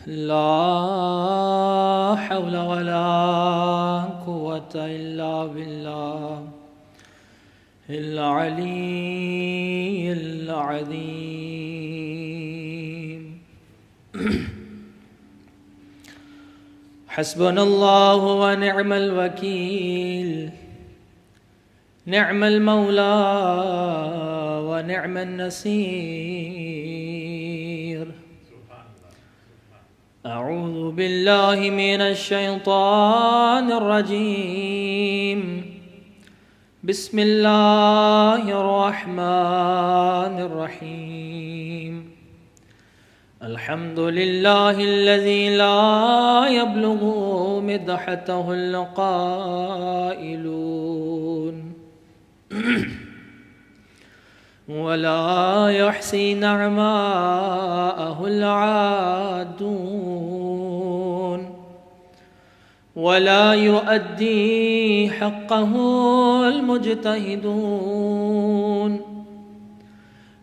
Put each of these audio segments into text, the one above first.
لا حول ولا قوة إلا بالله العلي العظيم. حسبنا الله ونعم الوكيل، نعم المولى ونعم النصير. أعوذ بالله من الشيطان الرجيم. بسم الله الرحمن الرحيم. الحمد لله الذي لا يبلغ مدحته القائلون ولا يحصي نعماءه العادون، ولا يؤدي حقه المجتهدون.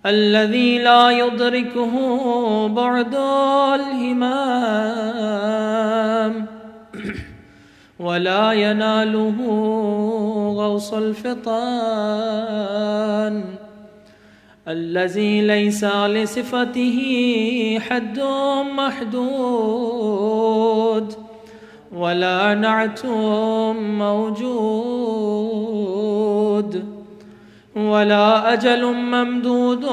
الذي لا يدركه بعد الهمام ولا يناله غوص الفطان. الذي ليس لصفته حد محدود ولا نعت موجود ولا أجل ممدود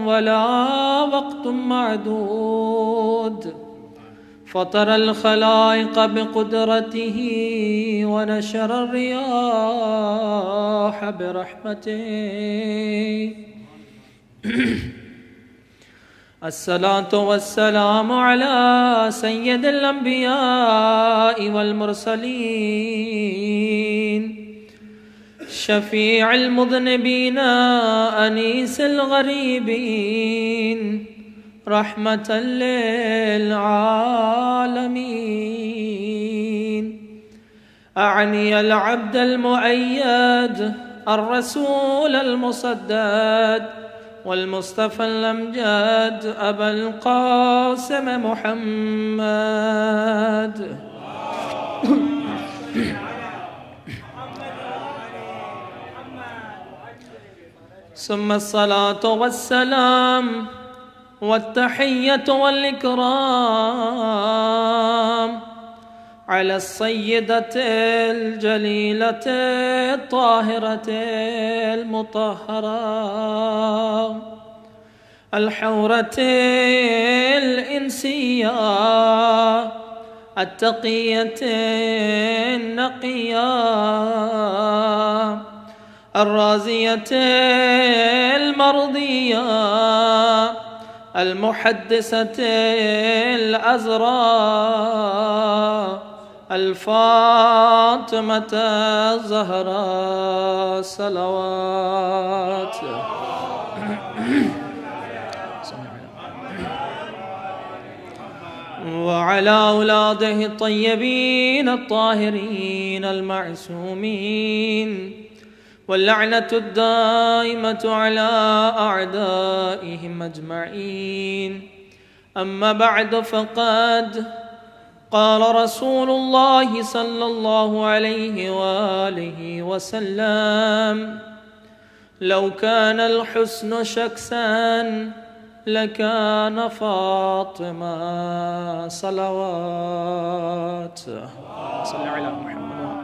ولا وقت معدود. فطر الخلائق بقدرته ونشر الرياح برحمته. الصلاة والسلام على سيد الأنبياء والمرسلين، شفيع المذنبين أنيس الغريبين، رحمة للعالمين. أعني العبد المؤيد، الرسول المصدد، والمصطفى الأمجد، أبا القاسم محمد. ثم الصلاة والسلام والتحية والإكرام على السيدة الجليلة الطاهرة المطهرة الحورة الإنسية التقية النقية الرازية المرضية المحدثة الأزراء الفاطمة الزهراء صلوات. وعلى أولاده الطيبين الطاهرين المعصومين، واللعنة الدائمة على أعدائهم أجمعين. أما بعد، فقد قال رسول الله صلى الله عليه وآله وسلم: لو كان الحسن شخصا لكان فاطمة. صلوات. صل على محمد.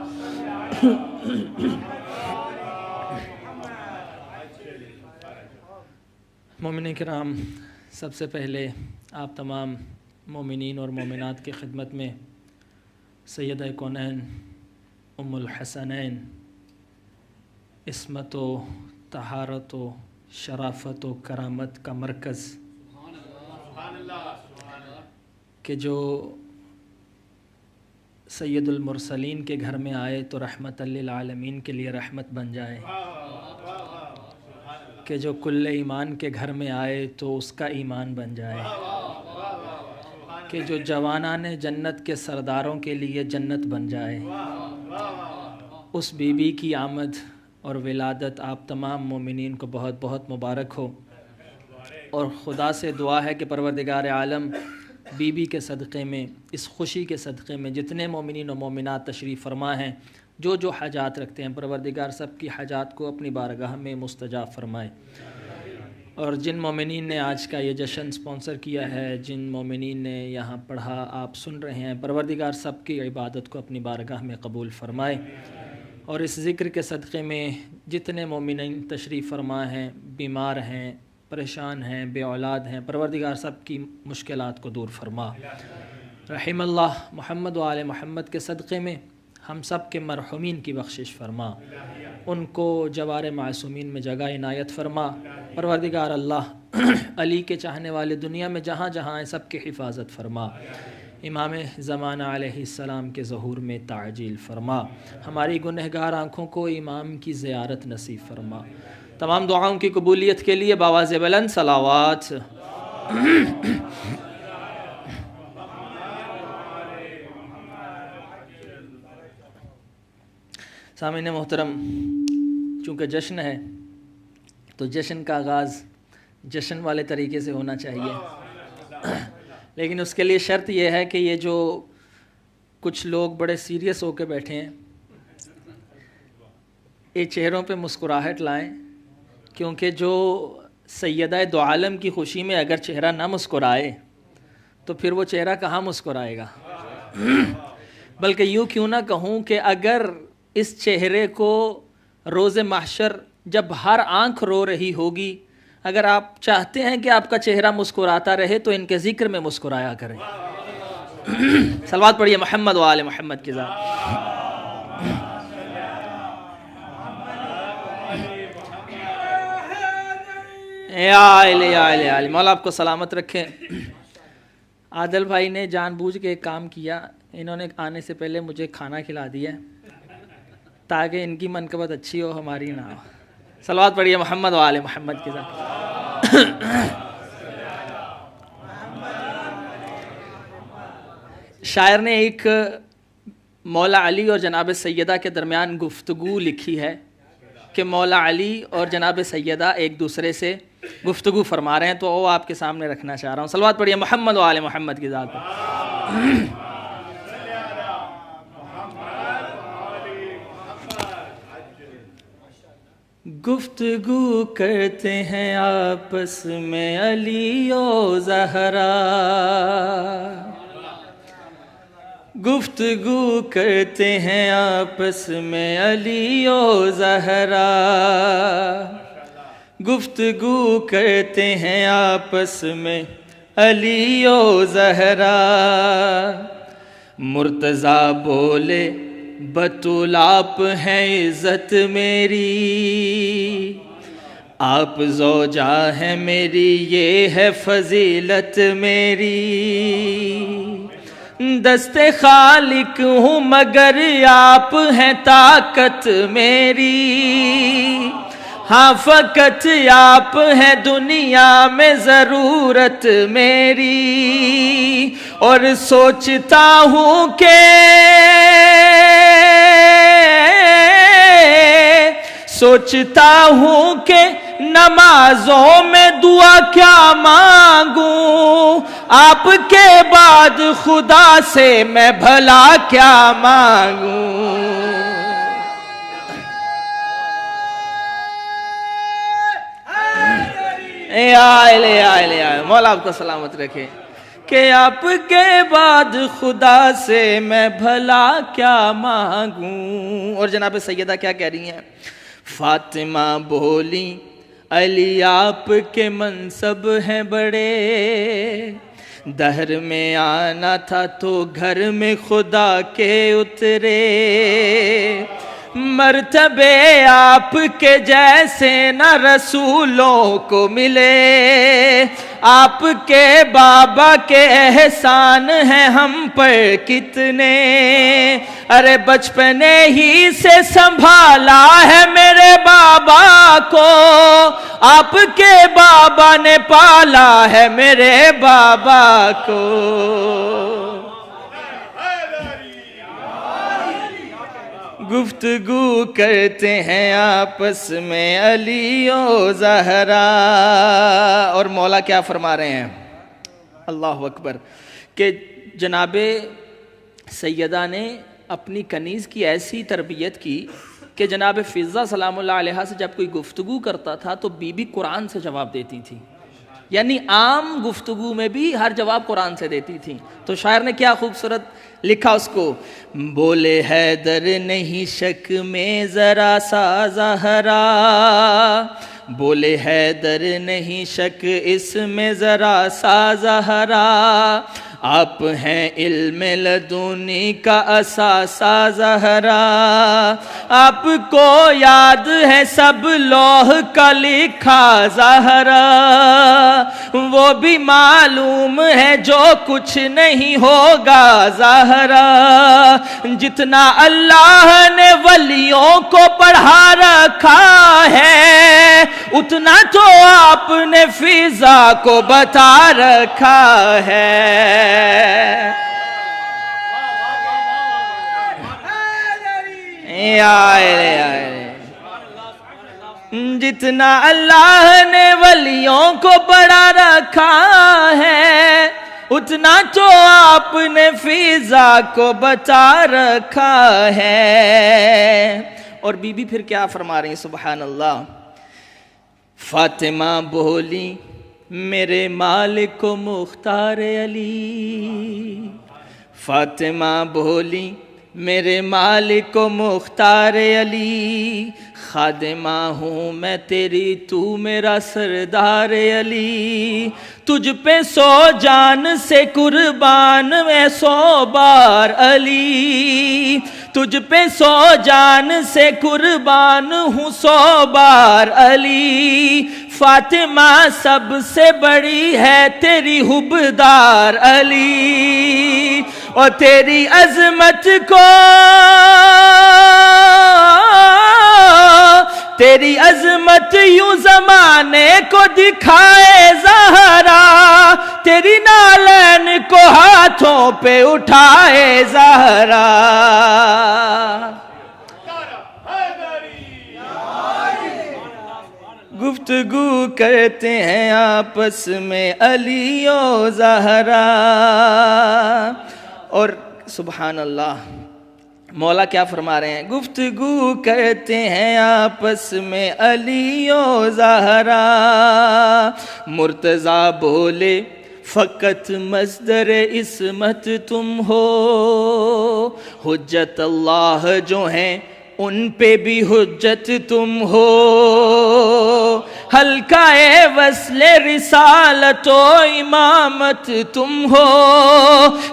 مومنین کرام، سب سے پہلے آپ تمام مومنین اور مومنات کی خدمت میں سیدہ کونین ام الحسنین، عصمت و طہارت و شرافت و کرامت کا مرکز، کہ جو سید المرسلین کے گھر میں آئے تو رحمت للعالمین کے لیے رحمت بن جائے، کہ جو کل ایمان کے گھر میں آئے تو اس کا ایمان بن جائے، کہ جو جوانان جنت کے سرداروں کے لیے جنت بن جائے، اس بی بی کی آمد اور ولادت آپ تمام مومنین کو بہت بہت مبارک ہو۔ اور خدا سے دعا ہے کہ پروردگار عالم بی بی کے صدقے میں، اس خوشی کے صدقے میں جتنے مومنین و مومنات تشریف فرما ہیں، جو حاجات رکھتے ہیں، پروردگار سب کی حاجات کو اپنی بارگاہ میں مستجاب فرمائے۔ اور جن مومنین نے آج کا یہ جشن سپانسر کیا ہے، جن مومنین نے یہاں پڑھا، آپ سن رہے ہیں، پروردگار سب کی عبادت کو اپنی بارگاہ میں قبول فرمائے۔ اور اس ذکر کے صدقے میں جتنے مومنین تشریف فرما ہیں، بیمار ہیں، پریشان ہیں، بے اولاد ہیں، پروردگار سب کی مشکلات کو دور فرما۔ رحم اللہ محمد و آل محمد کے صدقے میں ہم سب کے مرحومین کی بخشش فرما، ان کو جوار معصومین میں جگہ عنایت فرما۔ پروردگار اللہ علی کے چاہنے والے دنیا میں جہاں جہاں ہیں سب کی حفاظت فرما۔ امام زمانہ علیہ السلام کے ظہور میں تعجیل فرما۔ ہماری گنہگار آنکھوں کو امام کی زیارت نصیب فرما۔ تمام دعاؤں کی قبولیت کے لیے بآواز بلند صلوات۔ سامعین محترم، چونکہ جشن ہے تو جشن کا آغاز جشن والے طریقے سے ہونا چاہیے، لیکن اس کے لیے شرط یہ ہے کہ یہ جو کچھ لوگ بڑے سیریس ہو کے بیٹھے ہیں، یہ چہروں پہ مسکراہٹ لائیں، کیونکہ جو سیدہ دو عالم کی خوشی میں اگر چہرہ نہ مسکرائے تو پھر وہ چہرہ کہاں مسکرائے گا؟ بلکہ یوں کیوں نہ کہوں کہ اگر اس چہرے کو روز محشر جب ہر آنکھ رو رہی ہوگی، اگر آپ چاہتے ہیں کہ آپ کا چہرہ مسکراتا رہے تو ان کے ذکر میں مسکرایا کریں۔ صلوات پڑھیے محمد و آل محمد کی ذات۔ یا علی مولا آپ کو سلامت رکھے۔ عادل بھائی نے جان بوجھ کے ایک کام کیا، انہوں نے آنے سے پہلے مجھے کھانا کھلا دیا تاکہ ان کی منقبت اچھی ہو، ہماری نہ ہو۔ صلوات پڑھیے محمد و آل محمد کی ذات۔ شاعر نے ایک مولا علی اور جناب سیدہ کے درمیان گفتگو لکھی ہے کہ مولا علی اور جناب سیدہ ایک دوسرے سے گفتگو فرما رہے ہیں، تو وہ آپ کے سامنے رکھنا چاہ رہا ہوں۔ صلوات پڑھیے محمد و آل محمد کی ذات پر۔ گفتگو کرتے ہیں آپس میں علی و زہرا، گفتگو کرتے ہیں آپس میں علی و زہرا، گفتگو کرتے ہیں آپس میں علی و زہرا۔ مرتضیٰ بولے بطول آپ ہیں عزت میری، آپ زوجہ ہیں میری یہ ہے فضیلت میری، دست خالق ہوں مگر آپ ہیں طاقت میری، ہاں فقط آپ ہیں دنیا میں ضرورت میری، اور سوچتا ہوں کہ نمازوں میں دعا کیا مانگوں، آپ کے بعد خدا سے میں بھلا کیا مانگوں۔ مولا آپ کو سلامت رکھے کہ آپ کے بعد خدا سے میں بھلا کیا مانگوں۔ اور جناب سیدہ کیا کہہ رہی ہیں؟ فاطمہ بولی علی آپ کے منصب ہیں بڑے، دہر میں آنا تھا تو گھر میں خدا کے اترے، مرتبے آپ کے جیسے نہ رسولوں کو ملے، آپ کے بابا کے احسان ہیں ہم پر کتنے، ارے بچپنے ہی سے سنبھالا ہے میرے بابا کو، آپ کے بابا نے پالا ہے میرے بابا کو۔ گفتگو کرتے ہیں آپس میں علی و زہرا۔ اور مولا کیا فرما رہے ہیں؟ اللہ اکبر، کہ جناب سیدہ نے اپنی کنیز کی ایسی تربیت کی کہ جناب فضہ سلام اللہ علیہ سے جب کوئی گفتگو کرتا تھا تو بی بی قرآن سے جواب دیتی تھی، یعنی عام گفتگو میں بھی ہر جواب قرآن سے دیتی تھی. تو شاعر نے کیا خوبصورت لکھا اس کو، بولے حیدر نہیں شک میں ذرا سا زہرا، بولے حیدر نہیں شک اس میں ذرا سا زہرا، آپ ہیں علم لدنی کا اثاثہ زہرا، آپ کو یاد ہے سب لوح کا لکھا زہرا، وہ بھی معلوم ہے جو کچھ نہیں ہوگا زہرا، جتنا اللہ نے ولیوں کو پڑھا رکھا ہے اتنا تو آپ نے فضا کو بتا رکھا ہے. جتنا اللہ نے ولیوں کو پڑھا رکھا ہے اتنا تو آپ نے فضا کو بتا رکھا ہے. اور بی بی پھر کیا فرما رہی ہیں، سبحان اللہ. فاطمہ بولی میرے مالک و مختار علی، فاطمہ بولی میرے مالک و مختار علی، خادمہ ہوں میں تیری تو میرا سردار علی، تجھ پہ 100 جان سے قربان میں 100 بار علی، تجھ پہ 100 جان سے قربان ہوں 100 بار علی، فاطمہ سب سے بڑی ہے تیری حبدار علی، اور تیری عظمت کو تیری عظمت یوں زمانے کو دکھائے زہرا، تیری نالین کو ہاتھوں پہ اٹھائے زہرا. گفتگو کرتے ہیں آپس میں علی و زہرا. اور سبحان اللہ مولا کیا فرما رہے ہیں، گفتگو کرتے ہیں آپس میں علی و زہرا، مرتضیٰ بولے فقط مصدر عصمت تم ہو، حجت اللہ جو ہیں ان پہ بھی حجت تم ہو، حلقہ وصل رسالت و امامت تم ہو،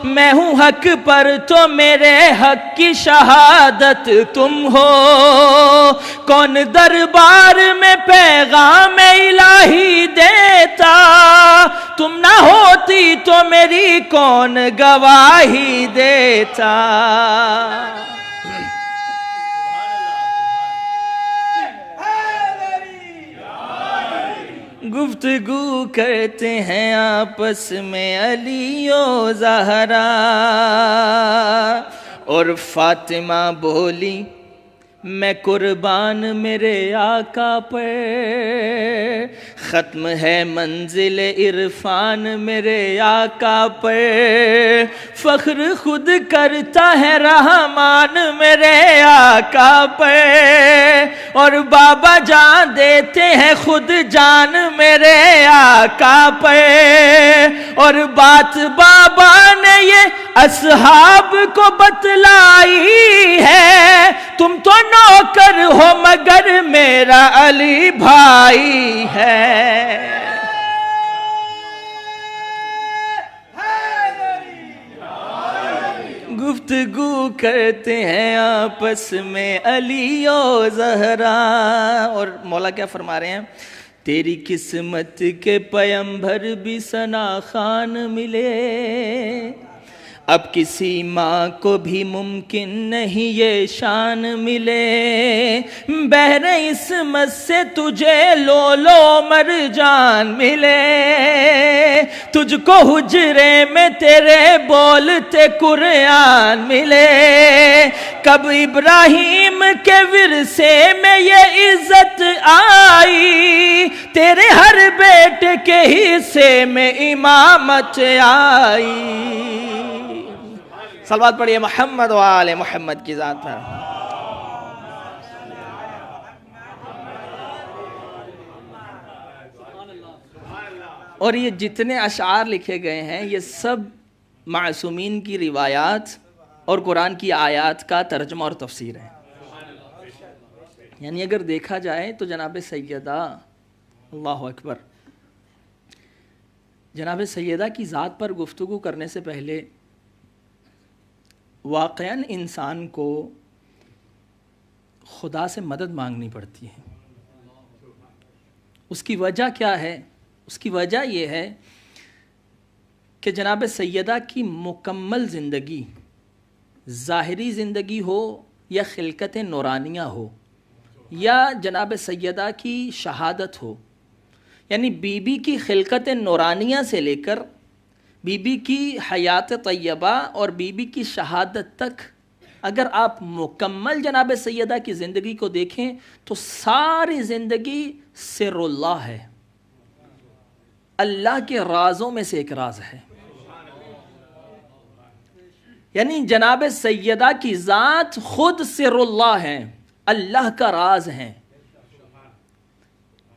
میں ہوں حق پر تو میرے حق کی شہادت تم ہو، کون دربار میں پیغام الہی دیتا، تم نہ ہوتی تو میری کون گواہی دیتا. گفتگو کرتے ہیں آپس میں علی و زہرا. اور فاطمہ بولی میں قربان میرے آقا پر، ختم ہے منزل عرفان میرے آقا پر، فخر خود کرتا ہے رحمان میرے آقا پر، اور بابا جان دیتے ہیں خود جان میرے آقا پر، اور بات بابا نے یہ اصحاب کو بتلائی ہے، تم تو نوکر ہو مگر میرا علی بھائی ہے. گفتگو کرتے ہیں آپس میں علی و زہرا. اور مولا کیا فرما رہے ہیں، تیری قسمت کے پیمبر بھی ثنا خان ملے، اب کسی ماں کو بھی ممکن نہیں یہ شان ملے، بحر عصمت سے تجھے لولو مرجان ملے، تجھ کو حجرے میں تیرے بولتے قرآن ملے، کب ابراہیم کے ورثے میں یہ عزت آئی، تیرے ہر بیٹے کے حصے میں امامت آئی۔ صلوات پڑھیے محمد و آل محمد کی ذات پر۔ اور یہ جتنے اشعار لکھے گئے ہیں یہ سب معصومین کی روایات اور قرآن کی آیات کا ترجمہ اور تفسیر ہے۔ یعنی اگر دیکھا جائے تو جناب سیدہ، اللہ اکبر، جناب سیدہ کی ذات پر گفتگو کرنے سے پہلے واقعاً انسان کو خدا سے مدد مانگنی پڑتی ہے۔ اس کی وجہ کیا ہے؟ اس کی وجہ یہ ہے کہ جناب سیدہ کی مکمل زندگی، ظاہری زندگی ہو یا خلقت نورانیہ ہو یا جناب سیدہ کی شہادت ہو، یعنی بی بی کی خلقت نورانیہ سے لے کر بی بی کی حیات طیبہ اور بی بی کی شہادت تک اگر آپ مکمل جناب سیدہ کی زندگی کو دیکھیں تو ساری زندگی سر اللہ ہے، اللہ کے رازوں میں سے ایک راز ہے۔ یعنی جناب سیدہ کی ذات خود سر اللہ ہے، اللہ کا راز ہے۔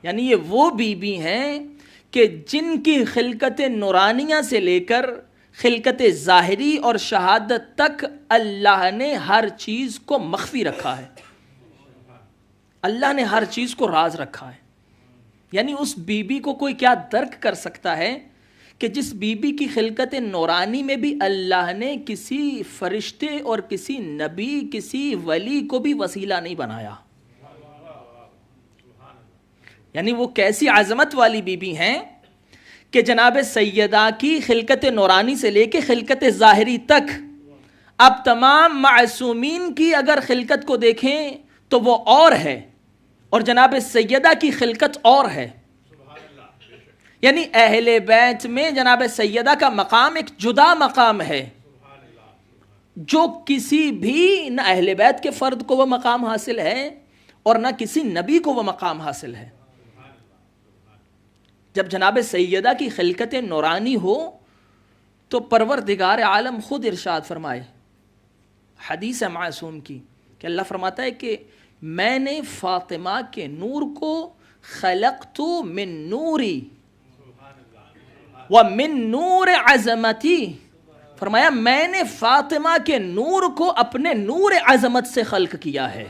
یعنی یہ وہ بی بی ہیں کہ جن کی خلقت نورانیہ سے لے کر خلقت ظاہری اور شہادت تک اللہ نے ہر چیز کو مخفی رکھا ہے، اللہ نے ہر چیز کو راز رکھا ہے۔ یعنی اس بی بی کو کوئی کیا درک کر سکتا ہے کہ جس بی بی کی خلقت نورانی میں بھی اللہ نے کسی فرشتے اور کسی نبی، کسی ولی کو بھی وسیلہ نہیں بنایا۔ یعنی وہ کیسی عظمت والی بی بی ہیں کہ جناب سیدہ کی خلقت نورانی سے لے کے خلقت ظاہری تک اب تمام معصومین کی اگر خلقت کو دیکھیں تو وہ اور ہے، اور جناب سیدہ کی خلقت اور ہے۔ یعنی اہل بیت میں جناب سیدہ کا مقام ایک جدا مقام ہے، جو کسی بھی نہ اہل بیت کے فرد کو وہ مقام حاصل ہے اور نہ کسی نبی کو وہ مقام حاصل ہے۔ جب جناب سیدہ کی خلقت نورانی ہو تو پروردگار عالم خود ارشاد فرمائے، حدیث معصوم کی، کہ اللہ فرماتا ہے کہ میں نے فاطمہ کے نور کو خلقت من نوری ومن نور عظمتی، فرمایا میں نے فاطمہ کے نور کو اپنے نور عظمت سے خلق کیا ہے۔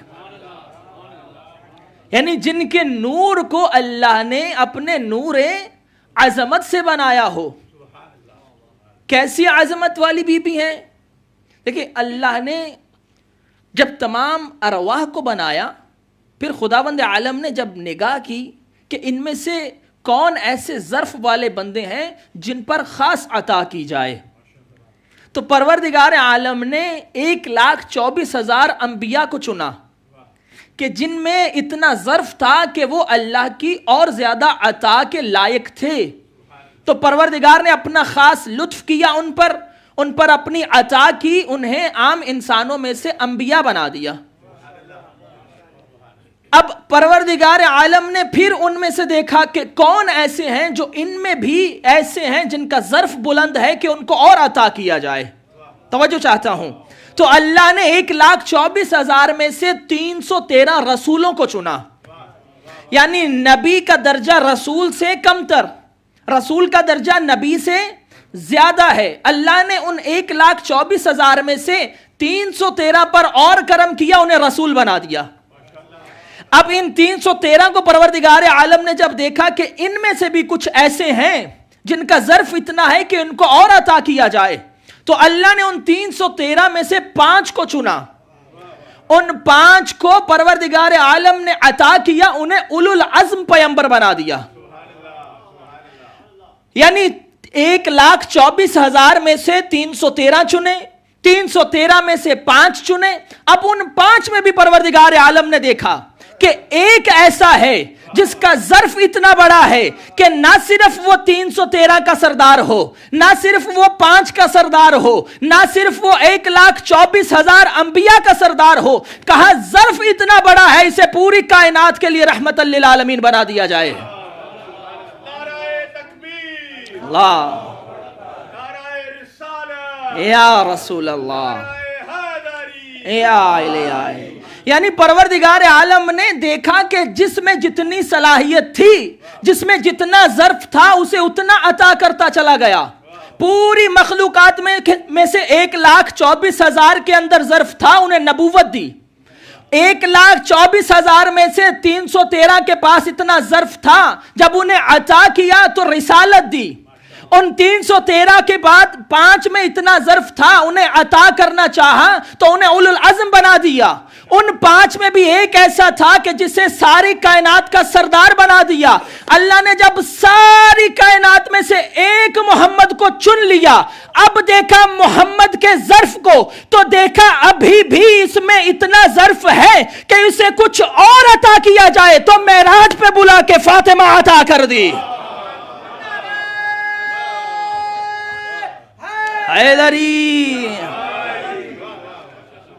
یعنی جن کے نور کو اللہ نے اپنے نور عظمت سے بنایا ہو، کیسی عظمت والی بی بی ہیں۔ دیکھیں اللہ نے جب تمام ارواح کو بنایا، پھر خداوند عالم نے جب نگاہ کی کہ ان میں سے کون ایسے ظرف والے بندے ہیں جن پر خاص عطا کی جائے، تو پروردگار عالم نے 1,24,000 انبیاء کو چنا کہ جن میں اتنا ظرف تھا کہ وہ اللہ کی اور زیادہ عطا کے لائق تھے، تو پروردگار نے اپنا خاص لطف کیا ان پر اپنی عطا کی، انہیں عام انسانوں میں سے انبیاء بنا دیا۔ اب پروردگار عالم نے پھر ان میں سے دیکھا کہ کون ایسے ہیں جو ان میں بھی ایسے ہیں جن کا ظرف بلند ہے کہ ان کو اور عطا کیا جائے۔ توجہ چاہتا ہوں، تو اللہ نے 1,24,000 میں سے 313 رسولوں کو چنا، یعنی نبی کا درجہ رسول سے کم تر، رسول کا درجہ نبی سے زیادہ ہے۔ اللہ نے ان 1,24,000 میں سے 313 پر اور کرم کیا، انہیں رسول بنا دیا۔ اب ان 313 کو پروردگار عالم نے جب دیکھا کہ ان میں سے بھی کچھ ایسے ہیں جن کا ظرف اتنا ہے کہ ان کو اور عطا کیا جائے، تو اللہ نے ان 313 میں سے 5 کو چنا، ان 5 کو پروردگار عالم نے عطا کیا، انہیں اولو العزم پیغمبر بنا دیا۔ یعنی 1,24,000 میں سے 313 چنے، 313 میں سے 5 چنے۔ اب ان 5 میں بھی پروردگار عالم نے دیکھا کہ ایک ایسا ہے جس کا ظرف اتنا بڑا ہے کہ نہ صرف وہ 313 کا سردار ہو، نہ صرف وہ 5 کا سردار ہو، نہ صرف وہ 1,24,000 انبیاء کا سردار ہو، کہا ظرف اتنا بڑا ہے اسے پوری کائنات کے لیے رحمت للعالمین بنا دیا جائے۔ اللہ یا رسول اللہ یا الہ، یعنی پروردگار عالم نے دیکھا کہ جس میں جتنی صلاحیت تھی، جس میں جتنا ظرف تھا، اسے اتنا عطا کرتا چلا گیا۔ پوری مخلوقات میں سے 1,24,000 کے اندر ظرف تھا، انہیں نبوت دی۔ 1,24,000 میں سے 313 کے پاس اتنا ظرف تھا، جب انہیں عطا کیا تو رسالت دی۔ ان 313 کے بعد 5 میں اتنا ظرف تھا، انہیں عطا کرنا چاہا تو انہیں اولو العزم بنا دیا۔ ان 5 میں بھی ایک ایسا تھا کہ جسے ساری کائنات کا سردار بنا دیا۔ اللہ نے جب ساری کائنات میں سے ایک محمد کو چن لیا، اب دیکھا محمد کے ظرف کو، تو دیکھا ابھی بھی اس میں اتنا ظرف ہے کہ اسے کچھ اور عطا کیا جائے، تو معراج پہ بلا کے فاطمہ عطا کر دی۔ حیدری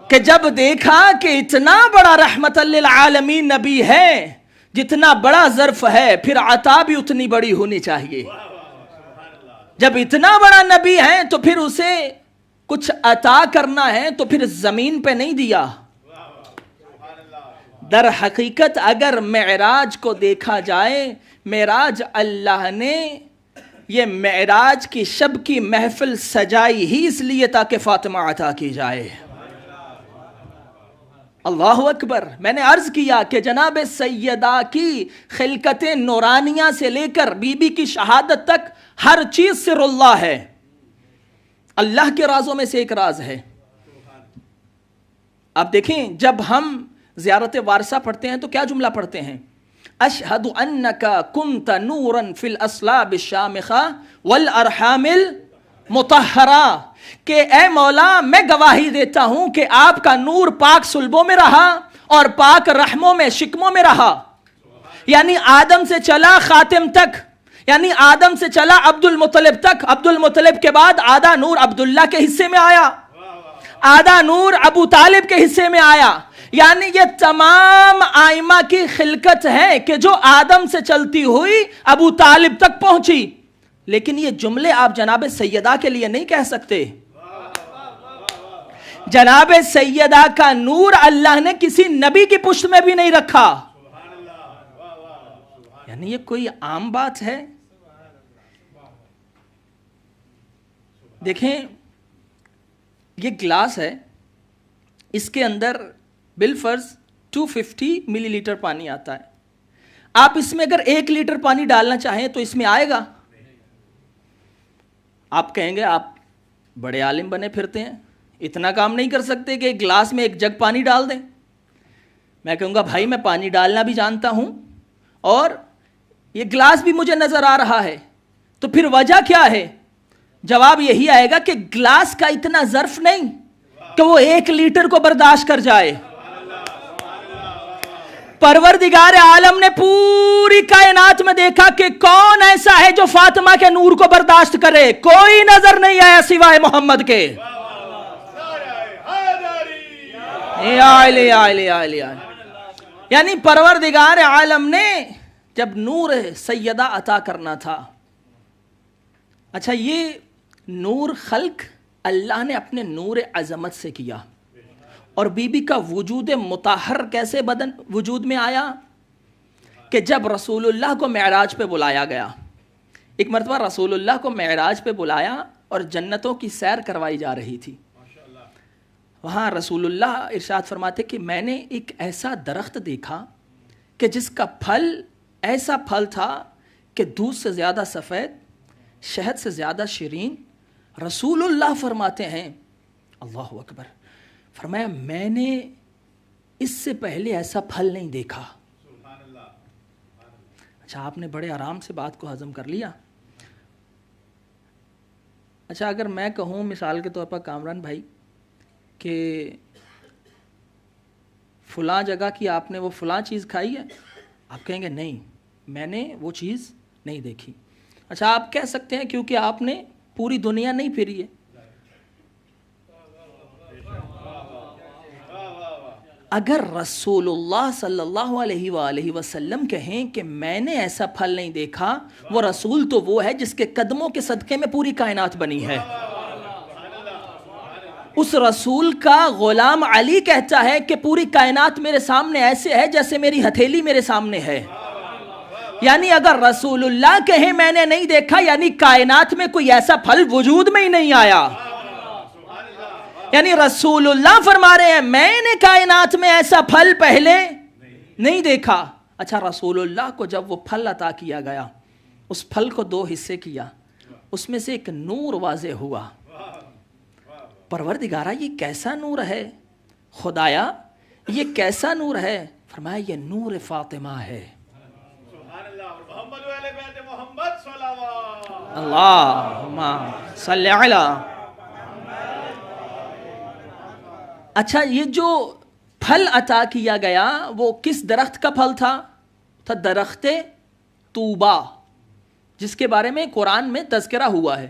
کہ جب دیکھا کہ اتنا بڑا رحمت للعالمین نبی ہے، جتنا بڑا ظرف ہے، پھر عطا بھی اتنی بڑی ہونی چاہیے۔ جب اتنا بڑا نبی ہے تو پھر اسے کچھ عطا کرنا ہے، تو پھر زمین پہ نہیں دیا۔ در حقیقت اگر معراج کو دیکھا جائے، معراج اللہ نے یہ معراج کی شب کی محفل سجائی ہی اس لیے تاکہ فاطمہ عطا کی جائے۔ اللہ اکبر۔ میں نے عرض کیا کہ جناب سیدہ کی خلقت نورانیہ سے لے کر بی بی کی شہادت تک ہر چیز سر اللہ ہے، اللہ کے رازوں میں سے ایک راز ہے۔ آپ دیکھیں جب ہم زیارت وارثہ پڑھتے ہیں تو کیا جملہ پڑھتے ہیں؟ اشہد انک کنت نورا فی الاصلاب الشامخہ والارحام المطہرہ، کہ اے مولا میں گواہی دیتا ہوں کہ آپ کا نور پاک صلبوں میں رہا اور پاک رحموں میں، شکموں میں رہا۔ یعنی آدم سے چلا خاتم تک، یعنی آدم سے چلا عبد المطلب تک، عبد المطلب کے بعد آدھا نور عبداللہ کے حصے میں آیا، آدھا نور ابو طالب کے حصے میں آیا۔ یعنی یہ تمام آئمہ کی خلقت ہے کہ جو آدم سے چلتی ہوئی ابو طالب تک پہنچی۔ لیکن یہ جملے آپ جناب سیدہ کے لیے نہیں کہہ سکتے۔ جناب سیدہ کا نور اللہ نے کسی نبی کی پشت میں بھی نہیں رکھا۔ یعنی یہ کوئی عام بات ہے؟ دیکھیں یہ گلاس ہے، اس کے اندر بالفرض 250 ملی لیٹر پانی آتا ہے۔ آپ اس میں اگر 1 لیٹر پانی ڈالنا چاہیں تو اس میں آئے گا؟ آپ کہیں گے آپ بڑے عالم بنے پھرتے ہیں، اتنا کام نہیں کر سکتے کہ ایک گلاس میں 1 جگ پانی ڈال دیں؟ میں کہوں گا بھائی میں پانی ڈالنا بھی جانتا ہوں اور یہ گلاس بھی مجھے نظر آ رہا ہے، تو پھر وجہ کیا ہے؟ جواب یہی آئے گا کہ گلاس کا اتنا ظرف نہیں کہ وہ 1 لیٹر کو برداشت کر جائے۔ پروردگار عالم نے پوری کائنات میں دیکھا کہ کون ایسا ہے جو فاطمہ کے نور کو برداشت کرے، کوئی نظر نہیں آیا سوائے محمد کے۔ یعنی پروردگار عالم نے جب نور سیدہ عطا کرنا تھا، اچھا یہ نور خلق اللہ نے اپنے نور عظمت سے کیا، اور بی بی کا وجود مطہر کیسے بدن وجود میں آیا؟ کہ جب رسول اللہ کو معراج پہ بلایا گیا، ایک مرتبہ رسول اللہ کو معراج پہ بلایا اور جنتوں کی سیر کروائی جا رہی تھی۔ وہاں رسول اللہ ارشاد فرماتے کہ میں نے ایک ایسا درخت دیکھا کہ جس کا پھل ایسا پھل تھا کہ دودھ سے زیادہ سفید، شہد سے زیادہ شیرین۔ رسول اللہ فرماتے ہیں، اللہ اکبر، فرمایا میں نے اس سے پہلے ایسا پھل نہیں دیکھا۔ اچھا آپ نے بڑے آرام سے بات کو ہضم کر لیا۔ اچھا اگر میں کہوں مثال کے طور پر کامران بھائی کہ فلاں جگہ کی آپ نے وہ فلاں چیز کھائی ہے، آپ کہیں گے نہیں میں نے وہ چیز نہیں دیکھی. اچھا آپ کہہ سکتے ہیں کیونکہ آپ نے پوری دنیا نہیں پھری ہے. اگر رسول اللہ صلی اللہ علیہ وآلہ وسلم کہیں کہ میں نے ایسا پھل نہیں دیکھا، وہ رسول تو وہ ہے جس کے قدموں کے صدقے میں پوری کائنات بنی ہے. اس رسول کا غلام علی کہتا ہے کہ پوری کائنات میرے سامنے ایسے ہے جیسے میری ہتھیلی میرے سامنے ہے. یعنی اگر رسول اللہ کہیں میں نے نہیں دیکھا، یعنی کائنات میں کوئی ایسا پھل وجود میں ہی نہیں آیا. یعنی رسول اللہ فرما رہے ہیں میں نے کائنات میں ایسا پھل پہلے نہیں دیکھا. اچھا رسول اللہ کو جب وہ پھل عطا کیا گیا، اس پھل کو 2 حصے کیا، اس میں سے ایک نور واضح ہوا. پروردگارہ یہ کیسا نور ہے؟ خدایا یہ کیسا نور ہے؟ فرمایا یہ نور فاطمہ ہے. اللہم صلی علی. اچھا یہ جو پھل عطا کیا گیا وہ کس درخت کا پھل تھا؟ درخت طوبہ، جس کے بارے میں قرآن میں تذکرہ ہوا ہے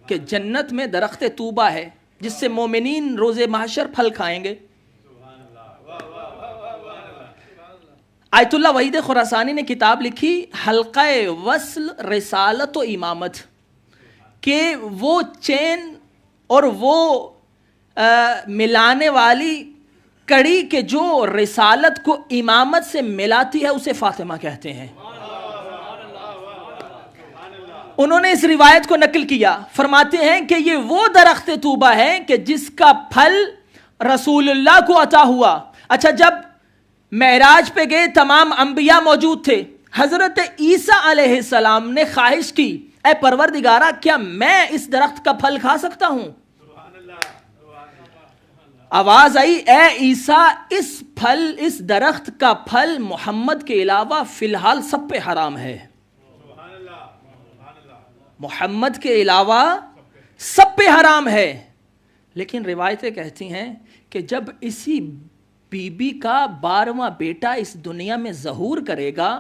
کہ جنت میں درخت طوبہ ہے جس سے مومنین روز محشر پھل کھائیں گے. آیت اللہ وحید خراسانی نے کتاب لکھی حلقہ وصل رسالت و امامت، کہ وہ چین اور وہ ملانے والی کڑی کہ جو رسالت کو امامت سے ملاتی ہے اسے فاطمہ کہتے ہیں. انہوں نے اس روایت کو نقل کیا، فرماتے ہیں کہ یہ وہ درخت طوبہ ہے کہ جس کا پھل رسول اللہ کو عطا ہوا. اچھا جب معراج پہ گئے تمام انبیاء موجود تھے. حضرت عیسیٰ علیہ السلام نے خواہش کی اے پروردگارہ کیا میں اس درخت کا پھل کھا سکتا ہوں؟ آواز آئی اے عیسیٰ اس درخت کا پھل محمد کے علاوہ فی الحال سب پہ حرام ہے. محمد کے علاوہ سب پہ حرام ہے. لیکن روایتیں کہتی ہیں کہ جب اسی بی بی کا 12واں بیٹا اس دنیا میں ظہور کرے گا،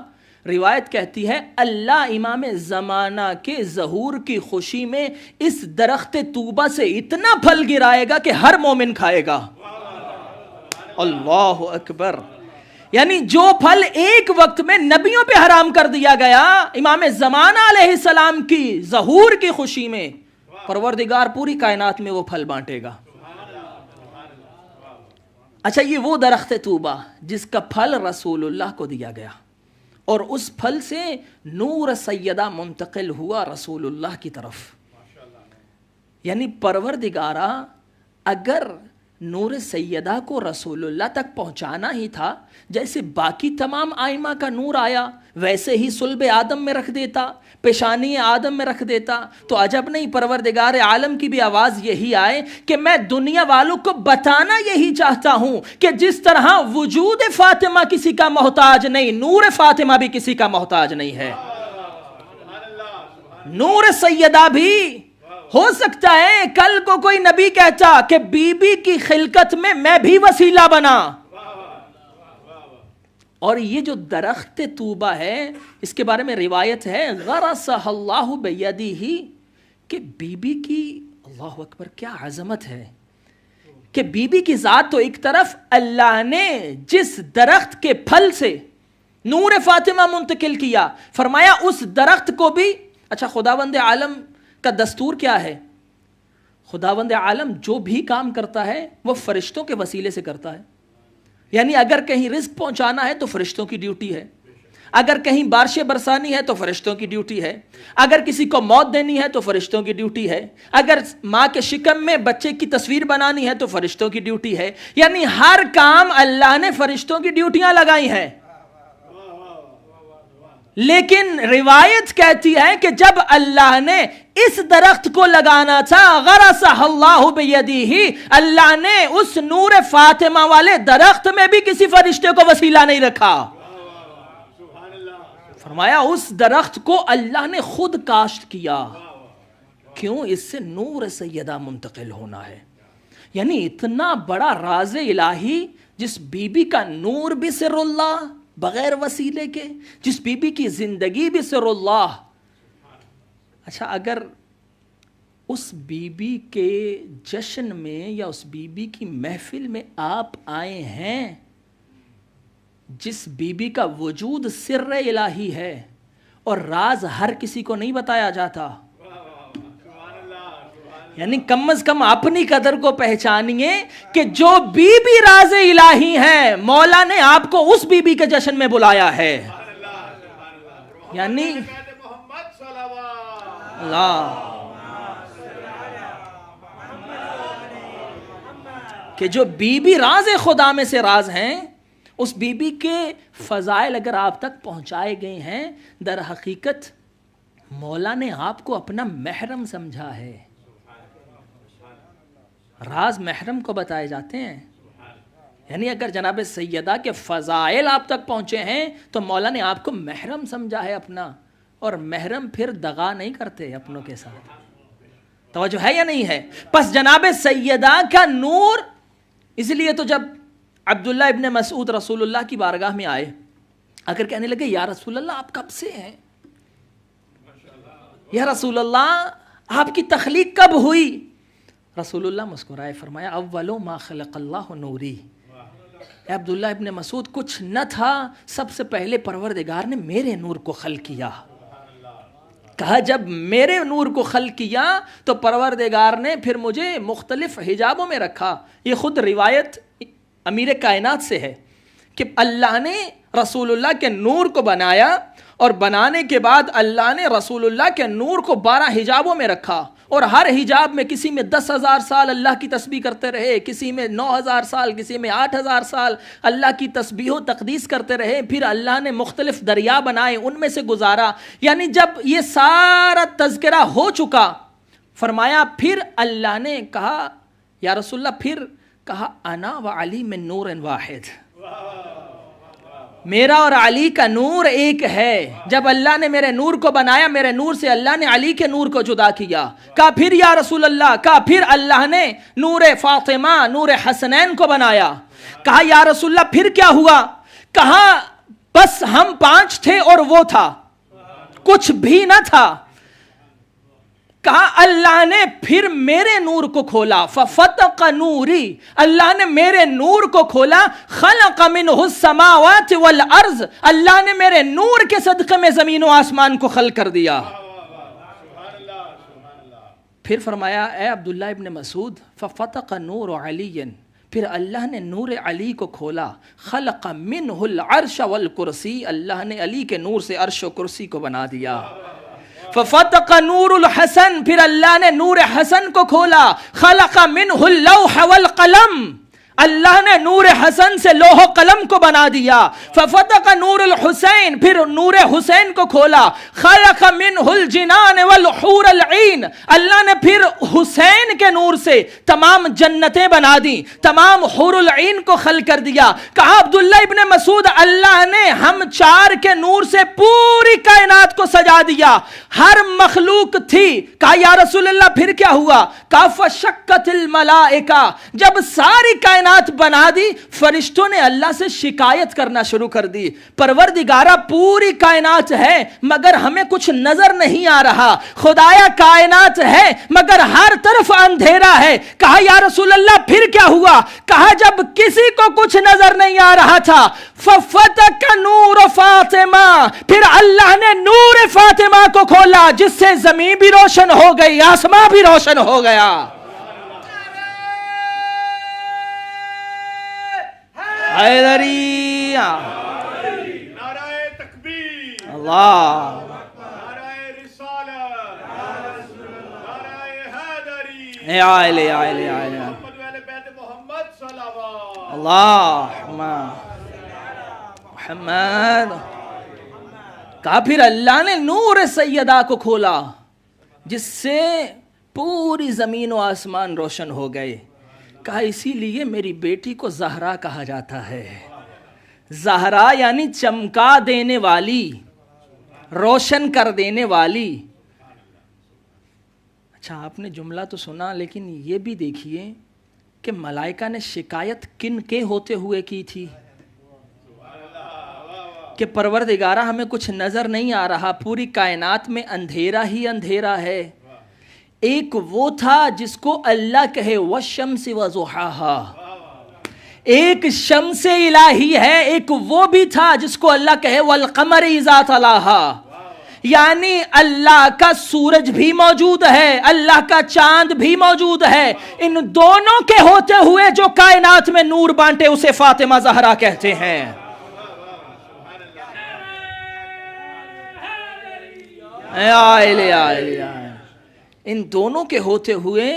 روایت کہتی ہے اللہ امام زمانہ کے ظہور کی خوشی میں اس درخت طوبہ سے اتنا پھل گرائے گا کہ ہر مومن کھائے گا. اللہ اکبر. یعنی جو پھل ایک وقت میں نبیوں پہ حرام کر دیا گیا، امام زمانہ علیہ السلام کی ظہور کی خوشی میں پروردگار پوری کائنات میں وہ پھل بانٹے گا. اچھا یہ وہ درخت طوبہ جس کا پھل رسول اللہ کو دیا گیا، اور اس پھل سے نور سیدہ منتقل ہوا رسول اللہ کی طرف. یعنی پروردگارہ اگر نور سیدہ کو رسول اللہ تک پہنچانا ہی تھا، جیسے باقی تمام آئمہ کا نور آیا ویسے ہی صلب آدم میں رکھ دیتا، پیشانی آدم میں رکھ دیتا، تو عجب نہیں پروردگار عالم کی بھی آواز یہی آئے کہ میں دنیا والوں کو بتانا یہی چاہتا ہوں کہ جس طرح وجود فاطمہ کسی کا محتاج نہیں، نور فاطمہ بھی کسی کا محتاج نہیں ہے. نور سیدہ بھی ہو سکتا ہے کل کو کوئی نبی کہتا کہ بی بی کی خلقت میں بھی وسیلہ بنا. اور یہ جو درخت طوبہ ہے اس کے بارے میں روایت ہے غرسہ اللہ بیدیہ، کہ بی بی کی اللہ اکبر کیا عظمت ہے کہ بی بی کی ذات تو ایک طرف، اللہ نے جس درخت کے پھل سے نور فاطمہ منتقل کیا، فرمایا اس درخت کو بھی. اچھا خداوند عالم کا دستور کیا ہے؟ خداوند عالم جو بھی کام کرتا ہے وہ فرشتوں کے وسیلے سے کرتا ہے. یعنی اگر کہیں رزق پہنچانا ہے تو فرشتوں کی ڈیوٹی ہے، اگر کہیں بارشیں برسانی ہے تو فرشتوں کی ڈیوٹی ہے، اگر کسی کو موت دینی ہے تو فرشتوں کی ڈیوٹی ہے، اگر ماں کے شکم میں بچے کی تصویر بنانی ہے تو فرشتوں کی ڈیوٹی ہے. یعنی ہر کام اللہ نے فرشتوں کی ڈیوٹیاں لگائی ہیں. لیکن روایت کہتی ہے کہ جب اللہ نے اس درخت کو لگانا تھا غرسہ اللہ بیدیہ، اللہ نے اس نور فاطمہ والے درخت میں بھی کسی فرشتے کو وسیلہ نہیں رکھا. فرمایا اس درخت کو اللہ نے خود کاشت کیا. کیوں؟ اس سے نور سیدہ منتقل ہونا ہے. یعنی اتنا بڑا راز الہی جس بی بی کا نور بھی سر اللہ، بغیر وسیلے کے، جس بی بی کی زندگی بھی سر اللہ. اچھا اگر اس بی بی کے جشن میں یا اس بی بی کی محفل میں آپ آئے ہیں جس بی بی کا وجود سر الہی ہے اور راز ہر کسی کو نہیں بتایا جاتا، یعنی کم از کم اپنی قدر کو پہچانیے کہ جو بی بی راز الہی ہے مولا نے آپ کو اس بی بی کے جشن میں بلایا ہے. یعنی اللہ کہ جو بی بی راز خدا میں سے راز ہیں، اس بی بی کے فضائل اگر آپ تک پہنچائے گئے ہیں، در حقیقت مولا نے آپ کو اپنا محرم سمجھا ہے. راز محرم کو بتائے جاتے ہیں. یعنی اگر جناب سیدہ کے فضائل آپ تک پہنچے ہیں تو مولا نے آپ کو محرم سمجھا ہے اپنا، اور محرم پھر دغا نہیں کرتے اپنوں کے ساتھ. توجہ ہے یا نہیں ہے؟ پس جناب سیدہ کا نور، اس لیے تو جب عبداللہ ابن مسعود رسول اللہ کی بارگاہ میں آئے، اگر کہنے لگے یا رسول اللہ آپ کب سے ہیں، یا رسول اللہ آپ کی تخلیق کب ہوئی، رسول اللہ مسکرائے فرمایا اولو ما خلق اللہ نوری. اے عبداللہ ابن مسعود کچھ نہ تھا، سب سے پہلے پروردگار نے میرے نور کو خلق کیا. کہا جب میرے نور کو خلق کیا تو پروردگار نے پھر مجھے مختلف حجابوں میں رکھا. یہ خود روایت امیر کائنات سے ہے کہ اللہ نے رسول اللہ کے نور کو بنایا، اور بنانے کے بعد اللہ نے رسول اللہ کے نور کو 12 حجابوں میں رکھا، اور ہر حجاب میں کسی میں 10,000 سال اللہ کی تسبیح کرتے رہے، کسی میں 9,000 سال، کسی میں 8,000 سال اللہ کی تسبیح و تقدیس کرتے رہے. پھر اللہ نے مختلف دریا بنائے، ان میں سے گزارا. یعنی جب یہ سارا تذکرہ ہو چکا، فرمایا پھر اللہ نے کہا یا رسول اللہ، پھر کہا انا و علی من نور واحد، میرا اور علی کا نور ایک ہے. جب اللہ نے میرے نور کو بنایا، میرے نور سے اللہ نے علی کے نور کو جدا کیا. کہا پھر یا رسول اللہ، کہا پھر اللہ نے نور فاطمہ، نور حسنین کو بنایا. کہا یا رسول اللہ پھر کیا ہوا؟ کہا بس ہم 5 تھے اور وہ تھا، کچھ بھی نہ تھا. کہا اللہ نے پھر میرے نور کو کھولا، ففتق نوری، اللہ نے میرے نور کو کھولا. خلق منہ السماوات والارض، اللہ نے میرے نور کے صدقے میں زمین و آسمان کو خلق کر دیا. پھر فرمایا اے عبداللہ ابن مسعود ففتق نور علی، پھر اللہ نے نور علی کو کھولا. خلق منہ العرش والکرسی، اللہ نے علی کے نور سے عرش و کرسی کو بنا دیا. ففتق نور الحسن، پھر اللہ نے نور حسن کو کھولا. خلق منہ اللوح والقلم، اللہ نے نور حسن سے لوح و قلم کو بنا دیا. ففتق نور الحسین، پھر نور حسین کو کھولا. خلق منہ الجنان والحور العین، اللہ نے پھر حسین کے نور سے تمام جنتیں بنا دی، تمام حور العین کو خلق کر دیا. کہا عبداللہ ابن مسعود اللہ نے ہم 4 کے نور سے پوری کائنات کو سجا دیا، ہر مخلوق تھی. کہا یا رسول اللہ پھر کیا ہوا؟ کہا فشکت الملائکہ، جب ساری کائنات بنا دی، فرشتوں نے اللہ سے شکایت کرنا شروع کر دی، پروردگارہ پوری کائنات ہے مگر ہمیں کچھ نظر نہیں آ رہا، خدایا کائنات ہے مگر ہر طرف اندھیرا ہے. کہا یا رسول اللہ پھر کیا ہوا؟ کہا جب کسی کو کچھ نظر نہیں آ رہا تھا، ففتق نور فاطمہ، پھر اللہ نے نور فاطمہ کو کھولا، جس سے زمین بھی روشن ہو گئی، آسمان بھی روشن ہو گیا. حیدری نعرہ تکبیر، اللہ، نعرہ رسالت، نعرہ حیدری، اے آئلے آئلے آئلے محمد والے بیت محمد صلوات. اللہم محمد. کہا پھر اللہ نے نور سیدہ کو کھولا، جس سے پوری زمین و آسمان روشن ہو گئے. کہا اسی لیے میری بیٹی کو زہرا کہا جاتا ہے. زہرا یعنی چمکا دینے والی، روشن کر دینے والی. اچھا آپ نے جملہ تو سنا، لیکن یہ بھی دیکھیے کہ ملائکہ نے شکایت کن کے ہوتے ہوئے کی تھی؟ کہ پروردگارہ ہمیں کچھ نظر نہیں آ رہا، پوری کائنات میں اندھیرا ہی اندھیرا ہے، ایک وہ تھا جس کو اللہ کہے والشمس وضحاها، ایک شمس الہی ہے، ایک وہ بھی تھا جس کو اللہ کہے والقمر اذا تلاها، یعنی اللہ کا سورج بھی موجود ہے، اللہ کا چاند بھی موجود ہے، ان دونوں کے ہوتے ہوئے جو کائنات میں نور بانٹے اسے فاطمہ زہرا کہتے ہیں۔ ان دونوں کے ہوتے ہوئے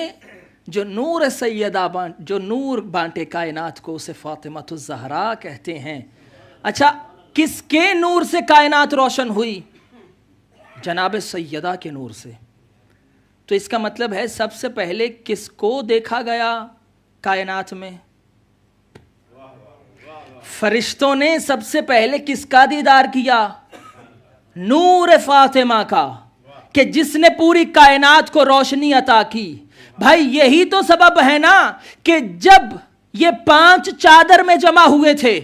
جو نور سیدہ جو نور بانٹے کائنات کو اسے فاطمہ الزہرا کہتے ہیں۔ اچھا، کس کے نور سے کائنات روشن ہوئی؟ جناب سیدہ کے نور سے۔ تو اس کا مطلب ہے سب سے پہلے کس کو دیکھا گیا کائنات میں؟ فرشتوں نے سب سے پہلے کس کا دیدار کیا؟ نور فاطمہ کا، کہ جس نے پوری کائنات کو روشنی عطا کی۔ بھائی یہی تو سبب ہے نا کہ جب یہ 5 چادر میں جمع ہوئے تھے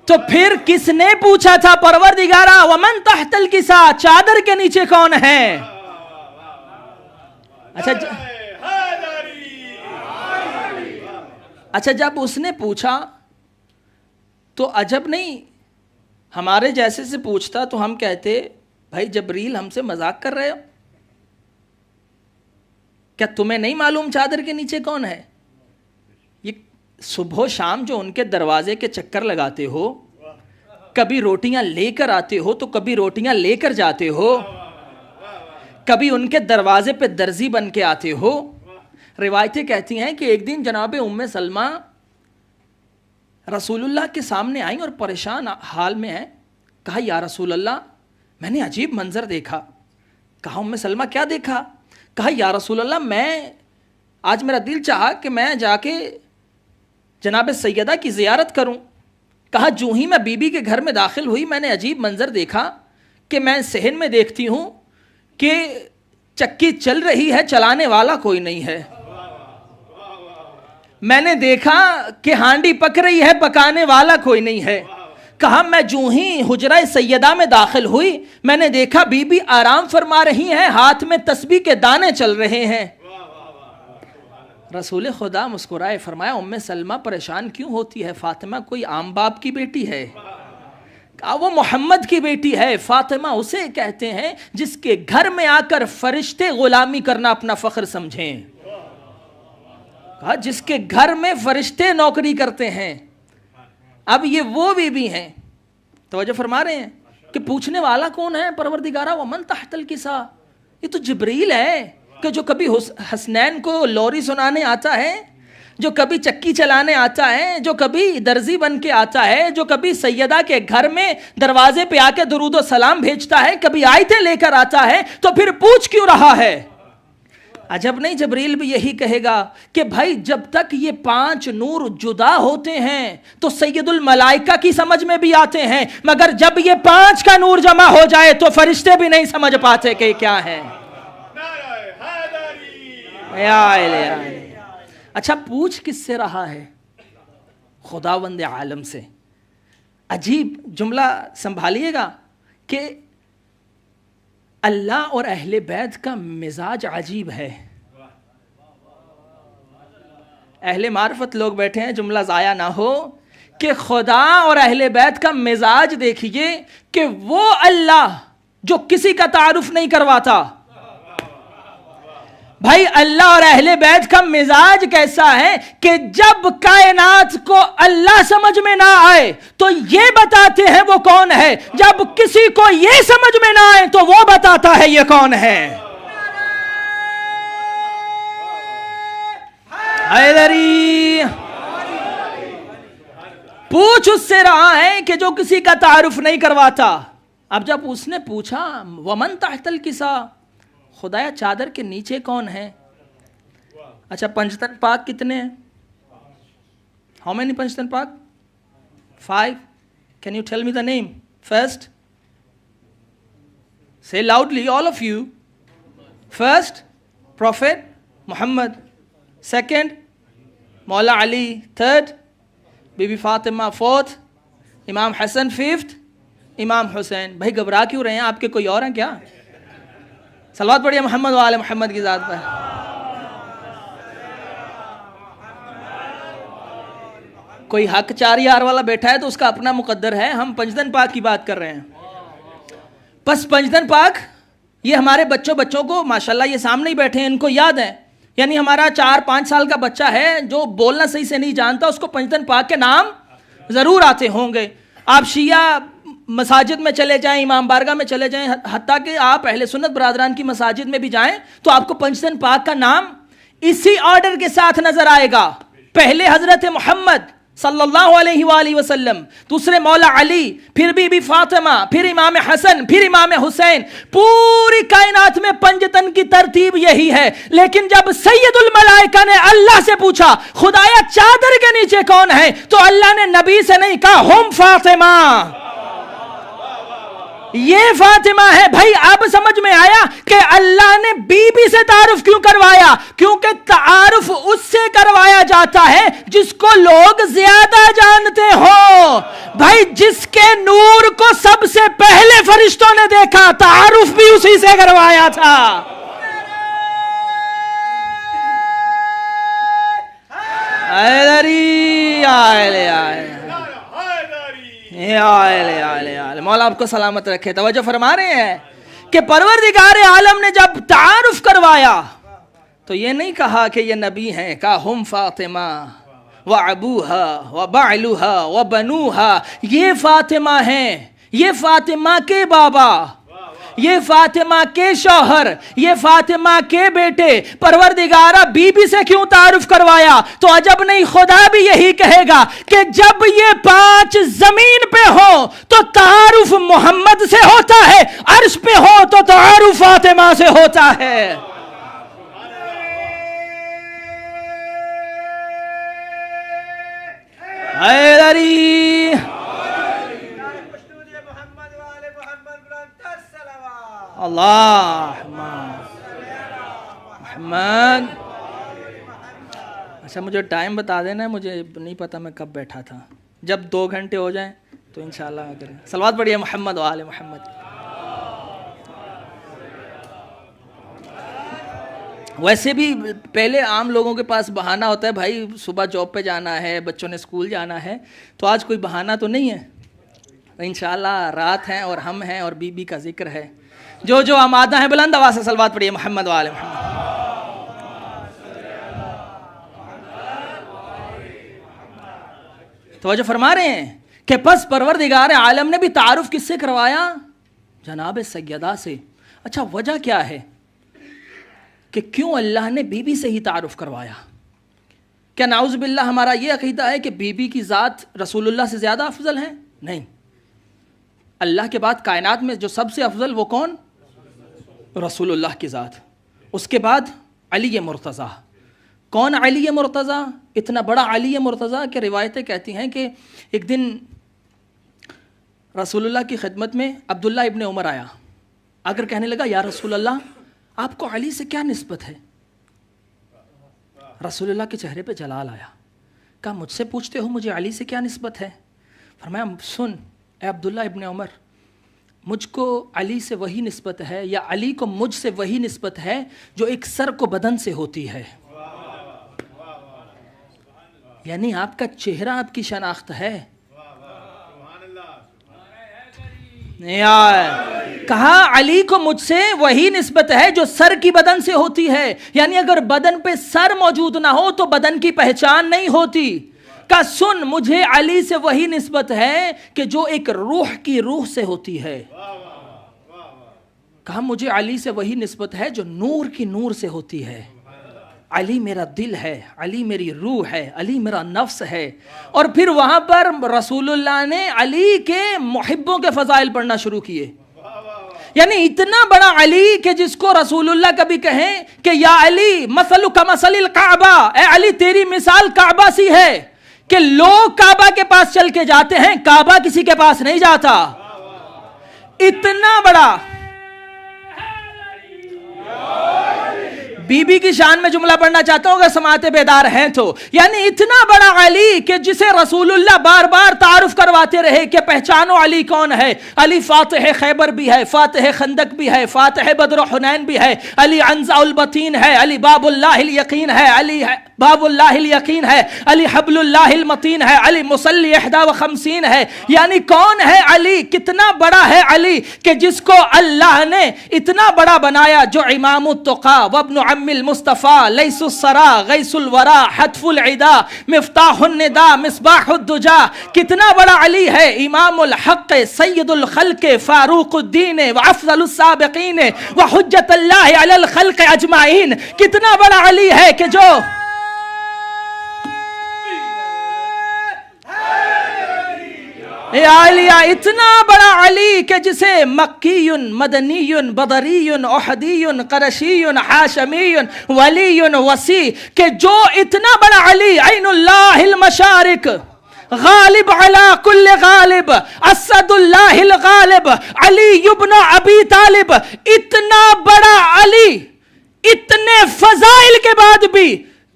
تو پھر کس نے پوچھا تھا پروردگارا ومن تحت الکسا، چادر کے نیچے کون ہے؟ اچھا جب اس نے پوچھا تو عجب نہیں، ہمارے جیسے سے پوچھتا تو ہم کہتے بھائی جبریل ہم سے مذاق کر رہے ہو کیا؟ تمہیں نہیں معلوم چادر کے نیچے کون ہے؟ یہ صبح و شام جو ان کے دروازے کے چکر لگاتے ہو، کبھی روٹیاں لے کر آتے ہو تو کبھی روٹیاں لے کر جاتے ہو، کبھی ان کے دروازے پہ درزی بن کے آتے ہو۔ روایتیں کہتی ہیں کہ ایک دن جناب ام سلمہ رسول اللہ کے سامنے آئیں اور پریشان حال میں ہیں۔ کہا یا رسول اللہ میں نے عجیب منظر دیکھا۔ کہا ام سلمہ کیا دیکھا؟ کہا یا رسول اللہ آج میرا دل چاہا کہ میں جا کے جناب سیدہ کی زیارت کروں۔ کہا جو ہی میں بی بی کے گھر میں داخل ہوئی میں نے عجیب منظر دیکھا کہ میں صحن میں دیکھتی ہوں کہ چکی چل رہی ہے، چلانے والا کوئی نہیں ہے۔ میں نے دیکھا کہ ہانڈی پک رہی ہے، پکانے والا کوئی نہیں ہے۔ کہا میں جو ہی حجرہ سیدہ میں داخل ہوئی میں نے دیکھا بی بی آرام فرما رہی ہیں، ہاتھ میں تسبیح کے دانے چل رہے ہیں۔ رسول خدا مسکرائے، فرمایا ام سلمہ پریشان کیوں ہوتی ہے؟ فاطمہ کوئی عام باپ کی بیٹی ہے؟ کہا وہ محمد کی بیٹی ہے۔ فاطمہ اسے کہتے ہیں جس کے گھر میں آ کر فرشتے غلامی کرنا اپنا فخر سمجھیں۔ کہا جس کے گھر میں فرشتے نوکری کرتے ہیں۔ اب یہ وہ بھی ہیں، توجہ فرما رہے ہیں کہ پوچھنے والا کون ہے؟ پروردگارہ ومن تحت الکسا، یہ تو جبریل ہے کہ جو کبھی حسنین کو لوری سنانے آتا ہے، جو کبھی چکی چلانے آتا ہے، جو کبھی درزی بن کے آتا ہے، جو کبھی سیدہ کے گھر میں دروازے پہ آ کے درود و سلام بھیجتا ہے، کبھی آیتیں لے کر آتا ہے، تو پھر پوچھ کیوں رہا ہے؟ عجب نہیں جبریل بھی یہی کہے گا کہ بھائی جب تک یہ 5 نور جدا ہوتے ہیں تو سید الملائکہ کی سمجھ میں بھی آتے ہیں، مگر جب یہ 5 کا نور جمع ہو جائے تو فرشتے بھی نہیں سمجھ پاتے کہ کیا ہے۔ اچھا پوچھ کس سے رہا ہے؟ خداوند عالم سے۔ عجیب جملہ سنبھالیے گا کہ اللہ اور اہل بیت کا مزاج عجیب ہے۔ اہل معرفت لوگ بیٹھے ہیں، جملہ ضائع نہ ہو، کہ خدا اور اہل بیت کا مزاج دیکھیے کہ وہ اللہ جو کسی کا تعارف نہیں کرواتا۔ بھائی اللہ اور اہل بیت کا مزاج کیسا ہے کہ جب کائنات کو اللہ سمجھ میں نہ آئے تو یہ بتاتے ہیں وہ کون ہے، جب کسی کو یہ سمجھ میں نہ آئے تو وہ بتاتا ہے یہ کون ہے۔ حیدری پوچھ اس سے رہا ہے کہ جو کسی کا تعارف نہیں کرواتا۔ اب جب اس نے پوچھا ومن تحت الکسا، خدایا چادر کے نیچے کون ہے؟ اچھا پنجتن پاک کتنے ہیں؟ How many پنجتن پاک؟ 5. Can you tell me the name? First, say loudly all of you. First, Prophet Muhammad. Second, Maula Ali. Third, Bibi Bibi Fatima 4th، Imam Hasan 5th، امام حسین. بھائی گھبرا کیوں رہے ہیں؟ آپ کے کوئی اور ہیں کیا؟ صلوات پڑھیے محمد و آل محمد کی ذات پر. کوئی حق 4 یار والا بیٹھا ہے تو اس کا اپنا مقدر ہے. ہم پنجدن پاک کی بات کر رہے ہیں. بس پنجدن پاک یہ ہمارے بچوں کو ماشاءاللہ یہ سامنے ہی بیٹھے ہیں، ان کو یاد ہے. یعنی ہمارا 4-5 سال کا بچہ ہے جو بولنا صحیح سے نہیں جانتا، اس کو پنجدن پاک کے نام ضرور آتے ہوں گے. آپ شیعہ مساجد میں چلے جائیں، امام بارگاہ میں چلے جائیں، حتیٰ کہ آپ اہل سنت برادران کی مساجد میں بھی جائیں تو آپ کو پنجدن پاک کا نام اسی آرڈر کے ساتھ نظر آئے گا. پہلے حضرت محمد صلی اللہ علیہ وآلہ وسلم، دوسرے مولا علی، پھر بی بی فاطمہ، پھر امام حسن، پھر امام حسین. پوری کائنات میں پنجتن کی ترتیب یہی ہے. لیکن جب سید الملائکہ نے اللہ سے پوچھا خدایا چادر کے نیچے کون ہے، تو اللہ نے نبی سے نہیں کہا ہم فاطمہ، یہ فاطمہ ہے. بھائی اب سمجھ میں آیا کہ اللہ نے بی بی سے تعارف کیوں کروایا؟ کیونکہ تعارف اس سے کروایا جاتا ہے جس کو لوگ زیادہ جانتے ہو. بھائی جس کے نور کو سب سے پہلے فرشتوں نے دیکھا، تعارف بھی اسی سے کروایا تھا. مولا آپ کو سلامت رکھے. توجہ فرما رہے ہیں کہ پروردگار عالم نے جب تعارف کروایا تو یہ نہیں کہا کہ یہ نبی ہیں، کہا ہم فاطمہ وابوہا وبعلوہا وبنوہا، یہ فاطمہ ہیں، یہ فاطمہ کے بابا، یہ فاطمہ کے شوہر، یہ فاطمہ کے بیٹے. پروردگارہ بی بی سے کیوں تعارف کروایا؟ تو عجب نہیں، خدا بھی یہی کہے گا کہ جب یہ 5 زمین پہ ہو تو تعارف محمد سے ہوتا ہے، عرش پہ ہو تو تعارف فاطمہ سے ہوتا ہے. حیدری اللہ محمد. اچھا مجھے ٹائم بتا دینا، مجھے نہیں پتا میں کب بیٹھا تھا. جب 2 گھنٹے ہو جائیں تو انشاءاللہ کریں. صلوات پڑھیے محمد و آل محمد. ویسے بھی پہلے عام لوگوں کے پاس بہانہ ہوتا ہے، بھائی صبح جاب پہ جانا ہے، بچوں نے اسکول جانا ہے، تو آج کوئی بہانہ تو نہیں ہے. انشاءاللہ رات ہے اور ہم ہیں اور بی بی کا ذکر ہے. جو آمادہ ہیں بلند آواز سے صلوات پڑھیے محمد و آل محمد. توجہ فرما رہے ہیں کہ پس پروردگار عالم نے بھی تعارف کس سے کروایا؟ جناب سیدہ سے. اچھا وجہ کیا ہے کہ کیوں اللہ نے بی بی سے ہی تعارف کروایا؟ کیا نعوذ باللہ ہمارا یہ عقیدہ ہے کہ بی بی کی ذات رسول اللہ سے زیادہ افضل ہے؟ نہیں. اللہ کے بعد کائنات میں جو سب سے افضل وہ کون؟ رسول اللہ کی ذات. اس کے بعد علی مرتضیٰ. کون علی مرتضیٰ؟ اتنا بڑا علی مرتضیٰ کہ روایتیں کہتی ہیں کہ ایک دن رسول اللہ کی خدمت میں عبداللہ ابن عمر آیا، اگر کہنے لگا یا رسول اللہ آپ کو علی سے کیا نسبت ہے؟ رسول اللہ کے چہرے پہ جلال آیا. کہا مجھ سے پوچھتے ہو مجھے علی سے کیا نسبت ہے؟ فرمایا سن اے عبداللہ ابن عمر، مجھ کو علی سے وہی نسبت ہے یا علی کو مجھ سے وہی نسبت ہے جو ایک سر کو بدن سے ہوتی ہے. یعنی آپ کا چہرہ آپ کی شناخت ہے. کہا علی کو مجھ سے وہی نسبت ہے جو سر کی بدن سے ہوتی ہے. یعنی اگر بدن پہ سر موجود نہ ہو تو بدن کی پہچان نہیں ہوتی. کہا سن مجھے علی سے وہی نسبت ہے کہ جو ایک روح کی روح سے ہوتی ہے. کہا مجھے علی سے وہی نسبت ہے جو نور کی نور سے ہوتی ہے. علی میرا دل ہے، علی میری روح ہے، علی میرا نفس ہے. اور پھر وہاں پر رسول اللہ نے علی کے محبوں کے فضائل پڑھنا شروع کیے. یعنی اتنا بڑا علی کہ جس کو رسول اللہ کبھی کہیں کہ یا علی مثلک مثل الکعبہ، اے علی تیری مثال کعبہ سی ہے، کہ لوگ کعبہ کے پاس چل کے جاتے ہیں، کعبہ کسی کے پاس نہیں جاتا. اتنا بڑا بی بی کی شان میں جملہ پڑھنا چاہتا ہوں اگر سماعت بیدار ہیں تو. یعنی اتنا بڑا علی کہ جسے رسول اللہ بار بار تعارف کرواتے رہے کہ پہچانو علی کون ہے. علی فاتح خیبر بھی ہے, فاتح خندق بھی ہے, فاتح بدر و حنین بھی ہے, علی عنزا البطین ہے, علی باب اللہ الیقین ہے, علی باب اللہ الیقین ہے, علی حبل اللہ المتین ہے, علی مصلی 51 ہے. یعنی کون ہے علی, کتنا بڑا ہے علی کہ جس کو اللہ نے اتنا بڑا بنایا, جو امام التقا وابن عم المصطفیٰ لیس السرا غیث الورا حتف العدا مفتاح الندا مصباح الدجا. کتنا بڑا علی ہے, امام الحق سید الخلق فاروق الدین وافضل السابقین وحجت اللہ علی الخلق اجمعین. کتنا بڑا علی ہے کہ جو عالیہ, اتنا بڑا علی کہ جسے مکی مدنی بدری احدی قرشی ہاشمی ولی وسیع, کہ جو اتنا بڑا علی عین اللہ المشارق غالب علی کل غالب اسد اللہ الغالب علی ابن ابی طالب. اتنا بڑا علی, اتنے فضائل کے بعد بھی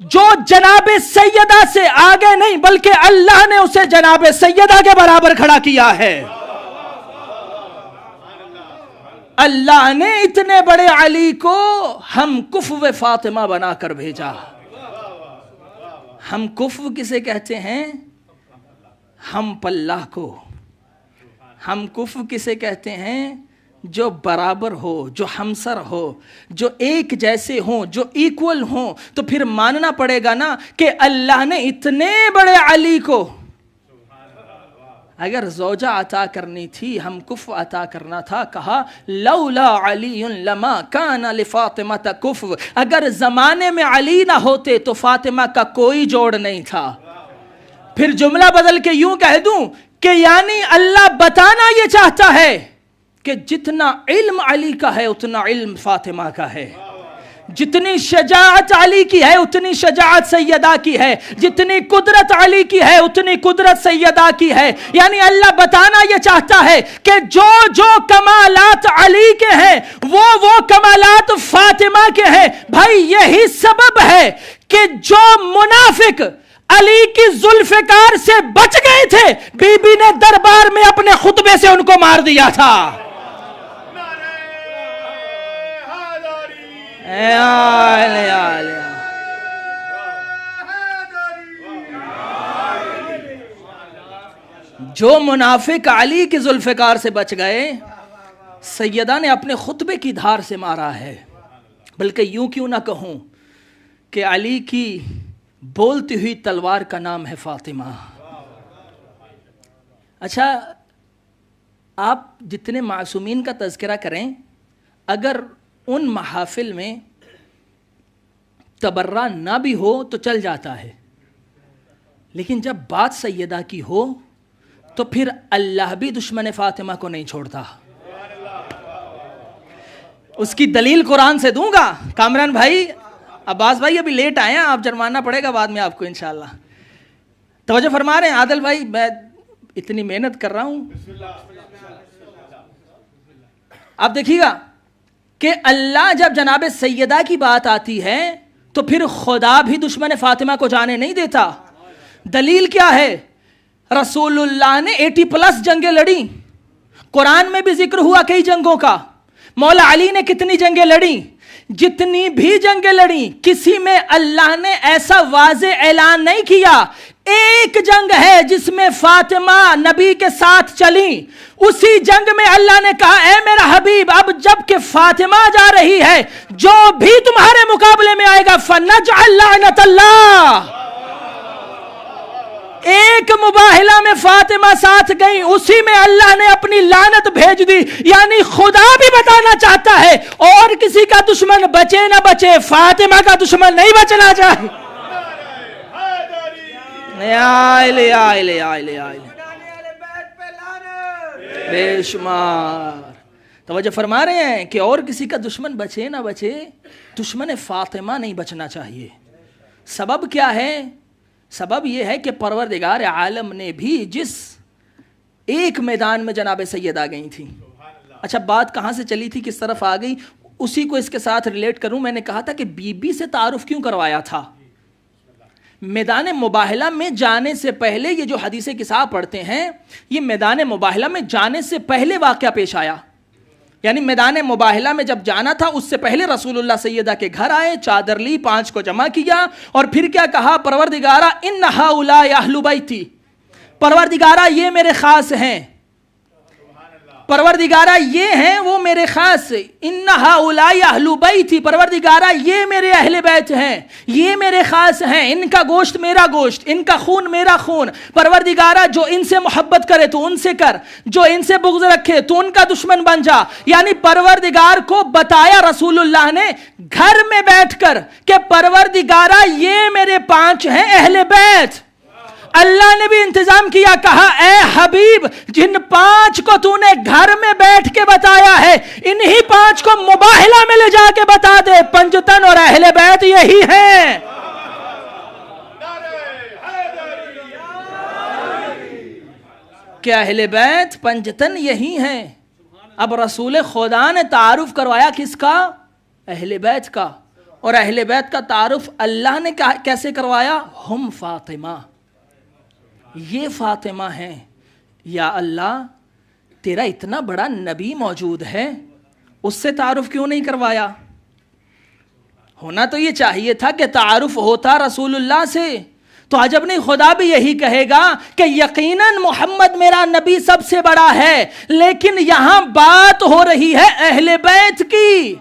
جو جناب سیدہ سے آگے نہیں بلکہ اللہ نے اسے جناب سیدہ کے برابر کھڑا کیا ہے. اللہ نے اتنے بڑے علی کو ہم کفو فاطمہ بنا کر بھیجا. ہم کفو کسے کہتے ہیں, ہم پلہ کو. ہم کفو کسے کہتے ہیں, جو برابر ہو, جو ہمسر ہو, جو ایک جیسے ہوں, جو ایکول ہوں. تو پھر ماننا پڑے گا نا کہ اللہ نے اتنے بڑے علی کو اگر زوجہ عطا کرنی تھی, ہم کف عطا کرنا تھا, کہا لولا علی لما کان لفاطمہ کف. اگر زمانے میں علی نہ ہوتے تو فاطمہ کا کوئی جوڑ نہیں تھا. پھر جملہ بدل کے یوں کہہ دوں کہ یعنی اللہ بتانا یہ چاہتا ہے کہ جتنا علم علی کا ہے اتنا علم فاطمہ کا ہے, جتنی شجاعت علی کی ہے اتنی شجاعت سیدہ کی ہے, جتنی قدرت علی کی ہے اتنی قدرت سیدہ کی ہے. یعنی اللہ بتانا یہ چاہتا ہے کہ جو جو کمالات علی کے ہیں وہ کمالات فاطمہ کے ہیں. بھائی یہی سبب ہے کہ جو منافق علی کی ذوالفقار سے بچ گئے تھے, بی بی نے دربار میں اپنے خطبے سے ان کو مار دیا تھا. جو منافق علی کی ذوالفقار سے بچ گئے, سیدہ نے اپنے خطبے کی دھار سے مارا ہے. بلکہ یوں کیوں نہ کہوں کہ علی کی بولتی ہوئی تلوار کا نام ہے فاطمہ. اچھا, آپ جتنے معصومین کا تذکرہ کریں, اگر ان محافل میں تبرہ نہ بھی ہو تو چل جاتا ہے, لیکن جب بات سیدہ کی ہو تو پھر اللہ بھی دشمن فاطمہ کو نہیں چھوڑتا. اس کی دلیل قرآن سے دوں گا. کامران بھائی, عباس بھائی ابھی لیٹ آئے ہیں, آپ جرمانہ پڑے گا بعد میں آپ کو انشاءاللہ. توجہ فرما رہے ہیں عادل بھائی, میں اتنی محنت کر رہا ہوں. آپ دیکھیے گا کہ اللہ جب جناب سیدہ کی بات آتی ہے تو پھر خدا بھی دشمن فاطمہ کو جانے نہیں دیتا. دلیل کیا ہے؟ رسول اللہ نے 80+ جنگیں لڑی, قرآن میں بھی ذکر ہوا کئی جنگوں کا. مولا علی نے کتنی جنگیں لڑی, جتنی بھی جنگیں لڑی کسی میں اللہ نے ایسا واضح اعلان نہیں کیا. ایک جنگ ہے جس میں فاطمہ نبی کے ساتھ چلی, اسی جنگ میں اللہ نے کہا اے میرا حبیب, اب جب کہ فاطمہ جا رہی ہے, جو بھی تمہارے مقابلے میں آئے گا فنجعل لعنت اللہ. ایک مباہلہ میں فاطمہ ساتھ گئی, اسی میں اللہ نے اپنی لعنت بھیج دی. یعنی خدا بھی بتانا چاہتا ہے اور کسی کا دشمن بچے نہ بچے, فاطمہ کا دشمن نہیں بچنا چاہیے. بے شمار توجہ فرما رہے ہیں کہ اور کسی کا دشمن بچے نہ بچے, دشمن فاطمہ نہیں بچنا چاہیے. سبب کیا ہے؟ سبب یہ ہے کہ پروردگار عالم نے بھی جس ایک میدان میں جناب سیدہ گئی تھی. اچھا, بات کہاں سے چلی تھی, کس طرف آ گئی, اسی کو اس کے ساتھ ریلیٹ کروں. میں نے کہا تھا کہ بی بی سے تعارف کیوں کروایا تھا؟ میدان مباہلہ میں جانے سے پہلے، یہ جو حدیث کساء پڑھتے ہیں، یہ میدان مباہلہ میں جانے سے پہلے واقعہ پیش آیا. یعنی میدان مباہلہ میں جب جانا تھا اس سے پہلے رسول اللہ سیدہ کے گھر آئے، چادر لی، 5 کو جمع کیا اور پھر کیا کہا؟ پروردگارہ ان ہؤلاء اہل بیتی، پروردگارہ یہ میرے خاص ہیں، پروردگارہ یہ ہیں وہ میرے خاص، ان ہؤلاء اہل بیتی، پروردگارہ یہ میرے اہل بیت ہیں، یہ میرے خاص ہیں، ان کا گوشت میرا گوشت، ان کا خون میرا خون. پروردگارہ جو ان سے محبت کرے تو ان سے کر، جو ان سے بغض رکھے تو ان کا دشمن بن جا. یعنی پروردگار کو بتایا رسول اللہ نے گھر میں بیٹھ کر کہ پروردگارہ یہ میرے 5 ہیں اہل بیت. اللہ نے بھی انتظام کیا، کہا اے حبیب جن 5 کو تو نے گھر میں بیٹھ کے بتایا ہے انہی 5 کو مباہلہ میں لے جا کے بتا دے. پنجتن اور اہل بیت یہی ہیں. کیا اہل بیت پنجتن یہی ہیں؟ اب رسول خدا نے تعارف کروایا کس کا؟ اہل بیت کا. اور اہل بیت کا تعارف اللہ نے کیسے کروایا؟ ہم فاطمہ، یہ فاطمہ ہیں. یا اللہ، تیرا اتنا بڑا نبی موجود ہے، اس سے تعارف کیوں نہیں کروایا؟ ہونا تو یہ چاہیے تھا کہ تعارف ہوتا رسول اللہ سے. تو عجب نہیں، خدا بھی یہی کہے گا کہ یقیناً محمد میرا نبی سب سے بڑا ہے، لیکن یہاں بات ہو رہی ہے اہل بیت کی.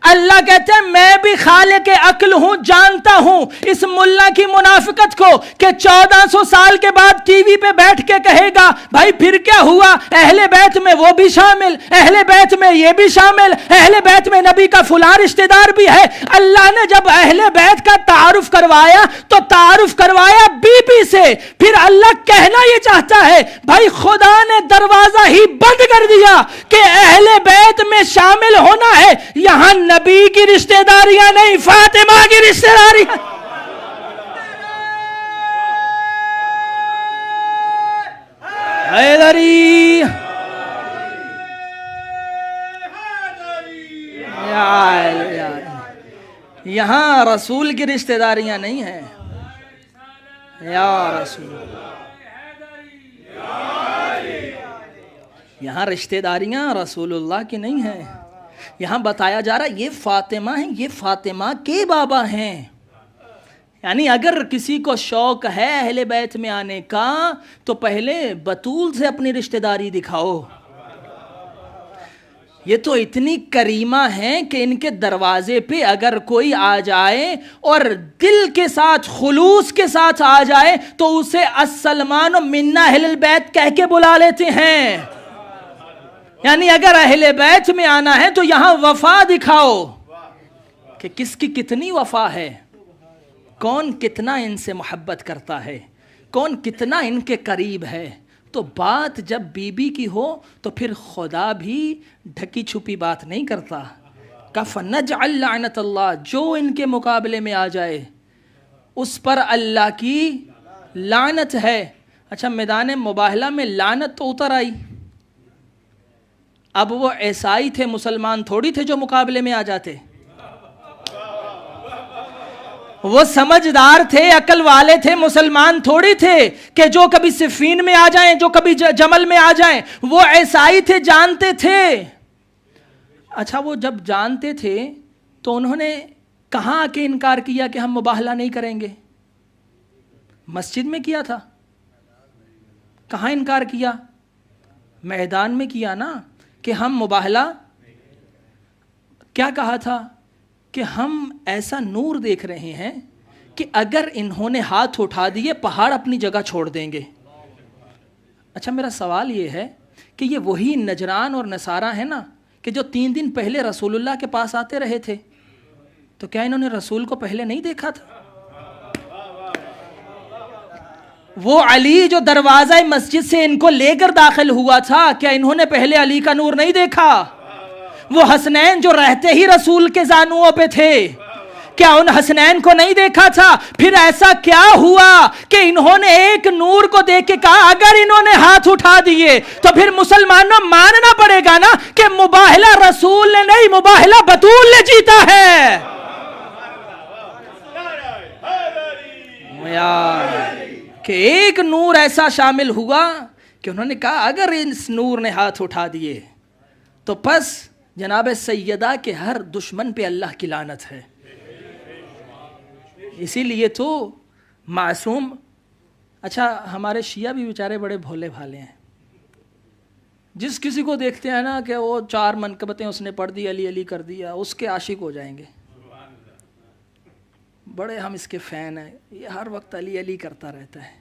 اللہ کہتے ہیں میں بھی خالق عقل ہوں، جانتا ہوں اس ملا کی منافقت کو کہ 1400 سال کے بعد ٹی وی پہ بیٹھ کے کہے گا بھائی پھر کیا ہوا، اہل بیت میں وہ بھی شامل، اہل بیت میں یہ بھی شامل، اہل بیت میں نبی کا فلاں رشتہ دار بھی ہے. اللہ نے جب اہل بیت کا تعارف کروایا تو تعارف کروایا بی بی سے. پھر اللہ کہنا یہ چاہتا ہے بھائی خدا نے دروازہ ہی بند کر دیا کہ اہل بیت میں شامل ہونا ہے، یہاں نبی کی رشتہ داریاں نہیں، فاطمہ کی رشتہ داریاں. حیدری یہاں رسول کی رشتہ داریاں نہیں ہیں. یا رسول، یہاں رشتہ داریاں رسول اللہ کی نہیں ہیں. یہاں بتایا جا رہا یہ فاطمہ ہیں، یہ فاطمہ کے بابا ہیں. یعنی اگر کسی کو شوق ہے اہل بیت میں آنے کا تو پہلے بطول سے اپنی رشتہ داری دکھاؤ. یہ تو اتنی کریمہ ہیں کہ ان کے دروازے پہ اگر کوئی آ جائے اور دل کے ساتھ خلوص کے ساتھ آ جائے تو اسے السلمان منا اہل البیت کہہ کے بلا لیتے ہیں. یعنی اگر اہل بیت میں آنا ہے تو یہاں وفا دکھاؤ کہ کس کی کتنی وفا ہے، کون کتنا ان سے محبت کرتا ہے، کون کتنا ان کے قریب ہے. تو بات جب بی بی کی ہو تو پھر خدا بھی ڈھکی چھپی بات نہیں کرتا. فَنَجْعَلْ لَعْنَةَ اللَّهِ، جو ان کے مقابلے میں آ جائے اس پر اللہ کی لعنت ہے. اچھا میدان مباہلہ میں لعنت تو اتر آئی، اب وہ عیسائی تھے، مسلمان تھوڑی تھے جو مقابلے میں آ جاتے. وہ سمجھدار تھے، عقل والے تھے، مسلمان تھوڑی تھے کہ جو کبھی صفین میں آ جائیں، جو کبھی جمل میں آ جائیں. وہ عیسائی تھے، جانتے تھے. اچھا وہ جب جانتے تھے تو انہوں نے کہاں آ کے انکار کیا کہ ہم مباہلہ نہیں کریں گے؟ مسجد میں کیا تھا. کہاں انکار کیا؟ میدان میں کیا نا، کہ ہم مباہلہ. کیا کہا تھا؟ کہ ہم ایسا نور دیکھ رہے ہیں کہ اگر انہوں نے ہاتھ اٹھا دیے پہاڑ اپنی جگہ چھوڑ دیں گے. اچھا میرا سوال یہ ہے کہ یہ وہی نجران اور نصارہ ہیں نا کہ جو 3 دن پہلے رسول اللہ کے پاس آتے رہے تھے، تو کیا انہوں نے رسول کو پہلے نہیں دیکھا تھا؟ وہ علی جو دروازہ مسجد سے ان کو لے کر داخل ہوا تھا، کیا انہوں نے پہلے علی کا نور نہیں دیکھا؟ وہ حسنین جو رہتے ہی رسول کے زانوؤں پہ تھے، کیا ان حسنین کو نہیں دیکھا تھا؟ پھر ایسا کیا ہوا کہ انہوں نے ایک نور کو دیکھ کے کہا اگر انہوں نے ہاتھ اٹھا دیے تو پھر مسلمانوں ماننا پڑے گا نا کہ مباہلہ رسول نے نہیں، مباہلہ بطول نے جیتا ہے. کہ ایک نور ایسا شامل ہوا کہ انہوں نے کہا اگر اس نور نے ہاتھ اٹھا دیے تو پس جناب سیدہ کے ہر دشمن پہ اللہ کی لعنت ہے. اسی لیے تو معصوم، اچھا ہمارے شیعہ بھی بیچارے بڑے بھولے بھالے ہیں، جس کسی کو دیکھتے ہیں نا کہ وہ 4 منقبتیں اس نے پڑھ دی، علی علی کر دیا، اس کے عاشق ہو جائیں گے. بڑے ہم اس کے فین ہیں، یہ ہر وقت علی علی کرتا رہتا ہے.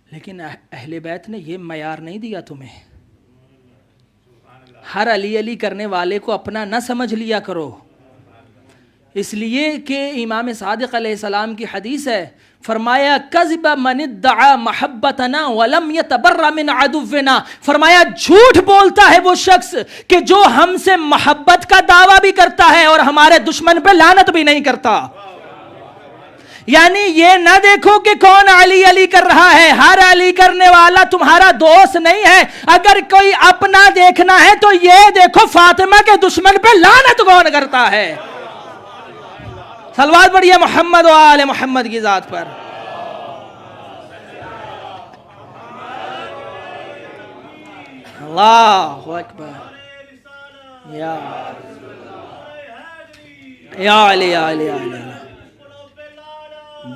لیکن اہل بیت نے یہ معیار نہیں دیا تمہیں. ہر علی علی کرنے والے کو اپنا نہ سمجھ لیا کرو، اس لیے کہ امام صادق علیہ السلام کی حدیث ہے، فرمایا کذب من ادعا محبتنا ولم يتبرأ من عدونا، فرمایا جھوٹ بولتا ہے وہ شخص کہ جو ہم سے محبت کا دعویٰ بھی کرتا ہے اور ہمارے دشمن پہ لعنت بھی نہیں کرتا. یعنی یہ نہ دیکھو کہ کون علی علی کر رہا ہے، ہر علی کرنے والا تمہارا دوست نہیں ہے. اگر کوئی اپنا دیکھنا ہے تو یہ دیکھو فاطمہ کے دشمن پہ لعنت کون کرتا ہے. صلوات پڑھیے محمد و آل محمد کی ذات پر. اللہ اکبر. یا علی یا علی یا علی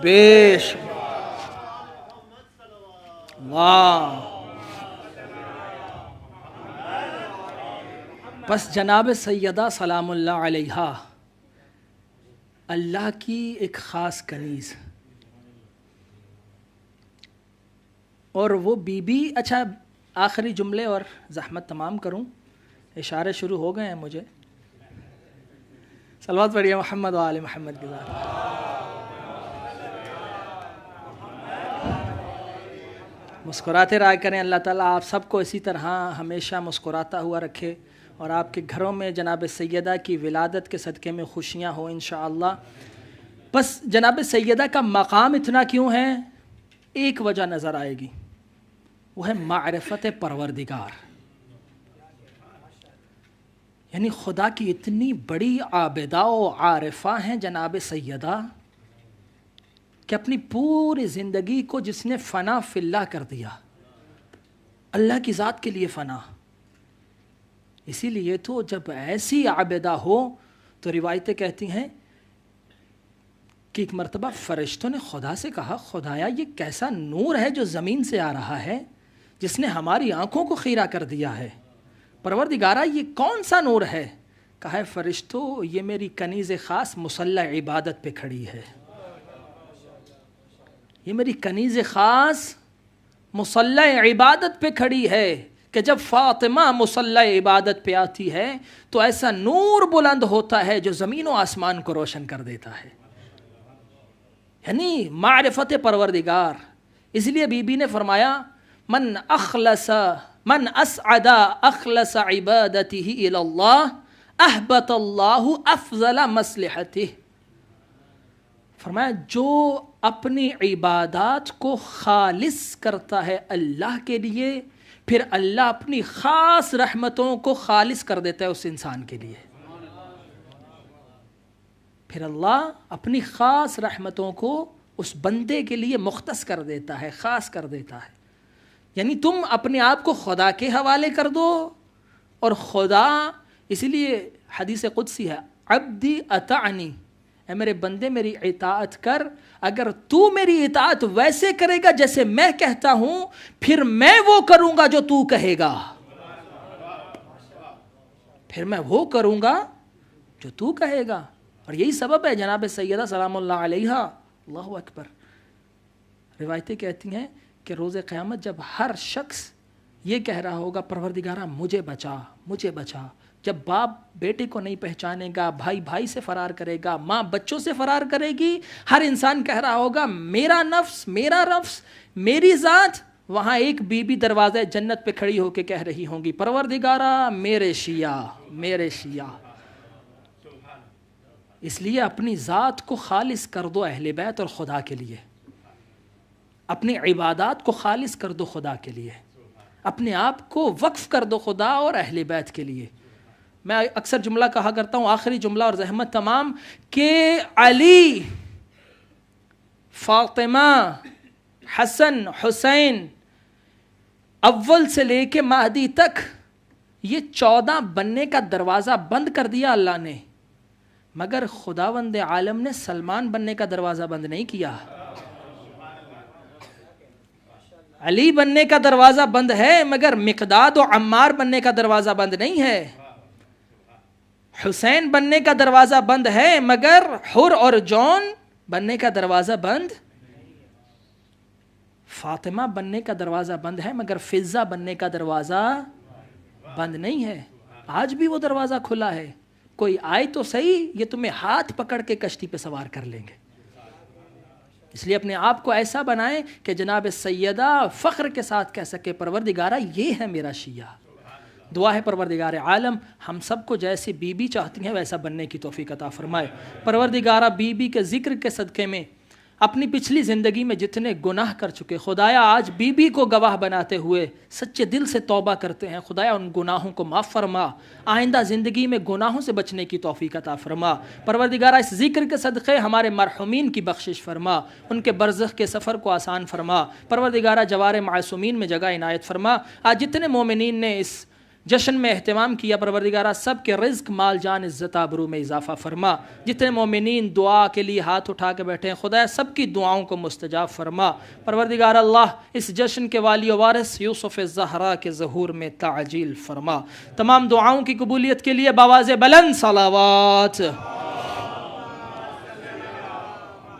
بیش اللہ. بس جناب سیدہ سلام اللہ علیہا اللہ کی ایک خاص کنیز، اور وہ بی بی. اچھا آخری جملے اور زحمت تمام کروں، اشارے شروع ہو گئے ہیں مجھے. صلوات پڑھیے محمد و آل محمد کی ذات. مسکراتے رہا کریں. اللہ تعالیٰ آپ سب کو اسی طرح ہمیشہ مسکراتا ہوا رکھے، اور آپ کے گھروں میں جناب سیدہ کی ولادت کے صدقے میں خوشیاں ہوں انشاءاللہ. بس جناب سیدہ کا مقام اتنا کیوں ہے؟ ایک وجہ نظر آئے گی، وہ ہے معرفت پروردگار. یعنی خدا کی اتنی بڑی عابدہ و عارفہ ہیں جناب سیدہ کہ اپنی پوری زندگی کو جس نے فنا فی اللہ کر دیا، اللہ کی ذات کے لیے فنا. اسی لیے تو جب ایسی عابدہ ہو تو روایتیں کہتی ہیں کہ ایک مرتبہ فرشتوں نے خدا سے کہا خدایا یہ کیسا نور ہے جو زمین سے آ رہا ہے جس نے ہماری آنکھوں کو خیرہ کر دیا ہے. پروردگارہ یہ کون سا نور ہے؟ کہا ہے فرشتوں یہ میری کنیز خاص مصلی عبادت پہ کھڑی ہے. یہ میری کنیز خاص مصلی عبادت پہ کھڑی ہے کہ جب فاطمہ مصلی عبادت پہ آتی ہے تو ایسا نور بلند ہوتا ہے جو زمین و آسمان کو روشن کر دیتا ہے. یعنی معرفت پروردگار. اس لیے بی بی نے فرمایا من اسعد اخلص عبادته الى اللہ احبط اللہ افضل مصلحته. فرمایا جو اپنی عبادات کو خالص کرتا ہے اللہ کے لیے پھر اللہ اپنی خاص رحمتوں کو خالص کر دیتا ہے اس انسان کے لیے. پھر اللہ اپنی خاص رحمتوں کو اس بندے کے لیے مختص کر دیتا ہے، خاص کر دیتا ہے. یعنی تم اپنے آپ کو خدا کے حوالے کر دو اور خدا، اسی لیے حدیث قدسی ہے عبدی اطعنی، اے میرے بندے میری اطاعت کر. اگر تو میری اطاعت ویسے کرے گا جیسے میں کہتا ہوں پھر میں وہ کروں گا جو تو کہے گا، پھر میں وہ کروں گا جو تو کہے گا. اور یہی سبب ہے جناب سیدہ سلام اللہ علیہا. اللہ اکبر. روایتیں کہتی ہیں کہ روز قیامت جب ہر شخص یہ کہہ رہا ہوگا پروردگارہ مجھے بچا مجھے بچا، جب باپ بیٹے کو نہیں پہچانے گا، بھائی بھائی سے فرار کرے گا، ماں بچوں سے فرار کرے گی، ہر انسان کہہ رہا ہوگا میرا نفس میرا نفس میری ذات، وہاں ایک بی بی دروازہ جنت پہ کھڑی ہو کے کہہ رہی ہوں گی پروردگارہ میرے شیعہ میرے شیعہ. اس لیے اپنی ذات کو خالص کر دو اہل بیت اور خدا کے لیے، اپنی عبادات کو خالص کر دو خدا کے لیے، اپنے آپ کو وقف کر دو خدا اور اہل بیت کے لیے۔ میں اکثر جملہ کہا کرتا ہوں، آخری جملہ اور زحمت تمام، کہ علی، فاطمہ، حسن، حسین، اول سے لے کے مہدی تک یہ 14 بننے کا دروازہ بند کر دیا اللہ نے، مگر خداوند عالم نے سلمان بننے کا دروازہ بند نہیں کیا۔ علی بننے کا دروازہ بند ہے، مگر مقداد و عمار بننے کا دروازہ بند نہیں ہے۔ حسین بننے کا دروازہ بند ہے، مگر حر اور جون بننے کا دروازہ بند۔ فاطمہ بننے کا دروازہ بند ہے، مگر فضہ بننے کا دروازہ بند نہیں ہے۔ آج بھی وہ دروازہ کھلا ہے، کوئی آئے تو صحیح، یہ تمہیں ہاتھ پکڑ کے کشتی پہ سوار کر لیں گے۔ اس لیے اپنے آپ کو ایسا بنائیں کہ جناب سیدہ فخر کے ساتھ کہہ سکے پروردگارہ یہ ہے میرا شیعہ۔ دعا ہے پروردگار عالم ہم سب کو جیسی بی بی چاہتی ہیں ویسا بننے کی توفیق عطا فرمائے۔ پروردگارہ بی بی کے ذکر کے صدقے میں اپنی پچھلی زندگی میں جتنے گناہ کر چکے، خدایا آج بی بی کو گواہ بناتے ہوئے سچے دل سے توبہ کرتے ہیں، خدایا ان گناہوں کو معاف فرما، آئندہ زندگی میں گناہوں سے بچنے کی توفیق عطا فرما۔ پروردگارہ اس ذکر کے صدقے ہمارے مرحومین کی بخشش فرما، ان کے برزخ کے سفر کو آسان فرما۔ پروردگارہ جوار معصومین میں جگہ عنایت فرما۔ آج جتنے مومنین نے اس جشن میں اہتمام کیا، پروردگارہ سب کے رزق، مال، جان، عزت، آبرو میں اضافہ فرما۔ جتنے مومنین دعا کے لیے ہاتھ اٹھا کے بیٹھے ہیں، خدا سب کی دعاؤں کو مستجاب فرما۔ پروردگار اللہ اس جشن کے والی و وارث یوسف زہرا کے ظہور میں تعجیل فرما۔ تمام دعاؤں کی قبولیت کے لیے بآواز بلند صلوات۔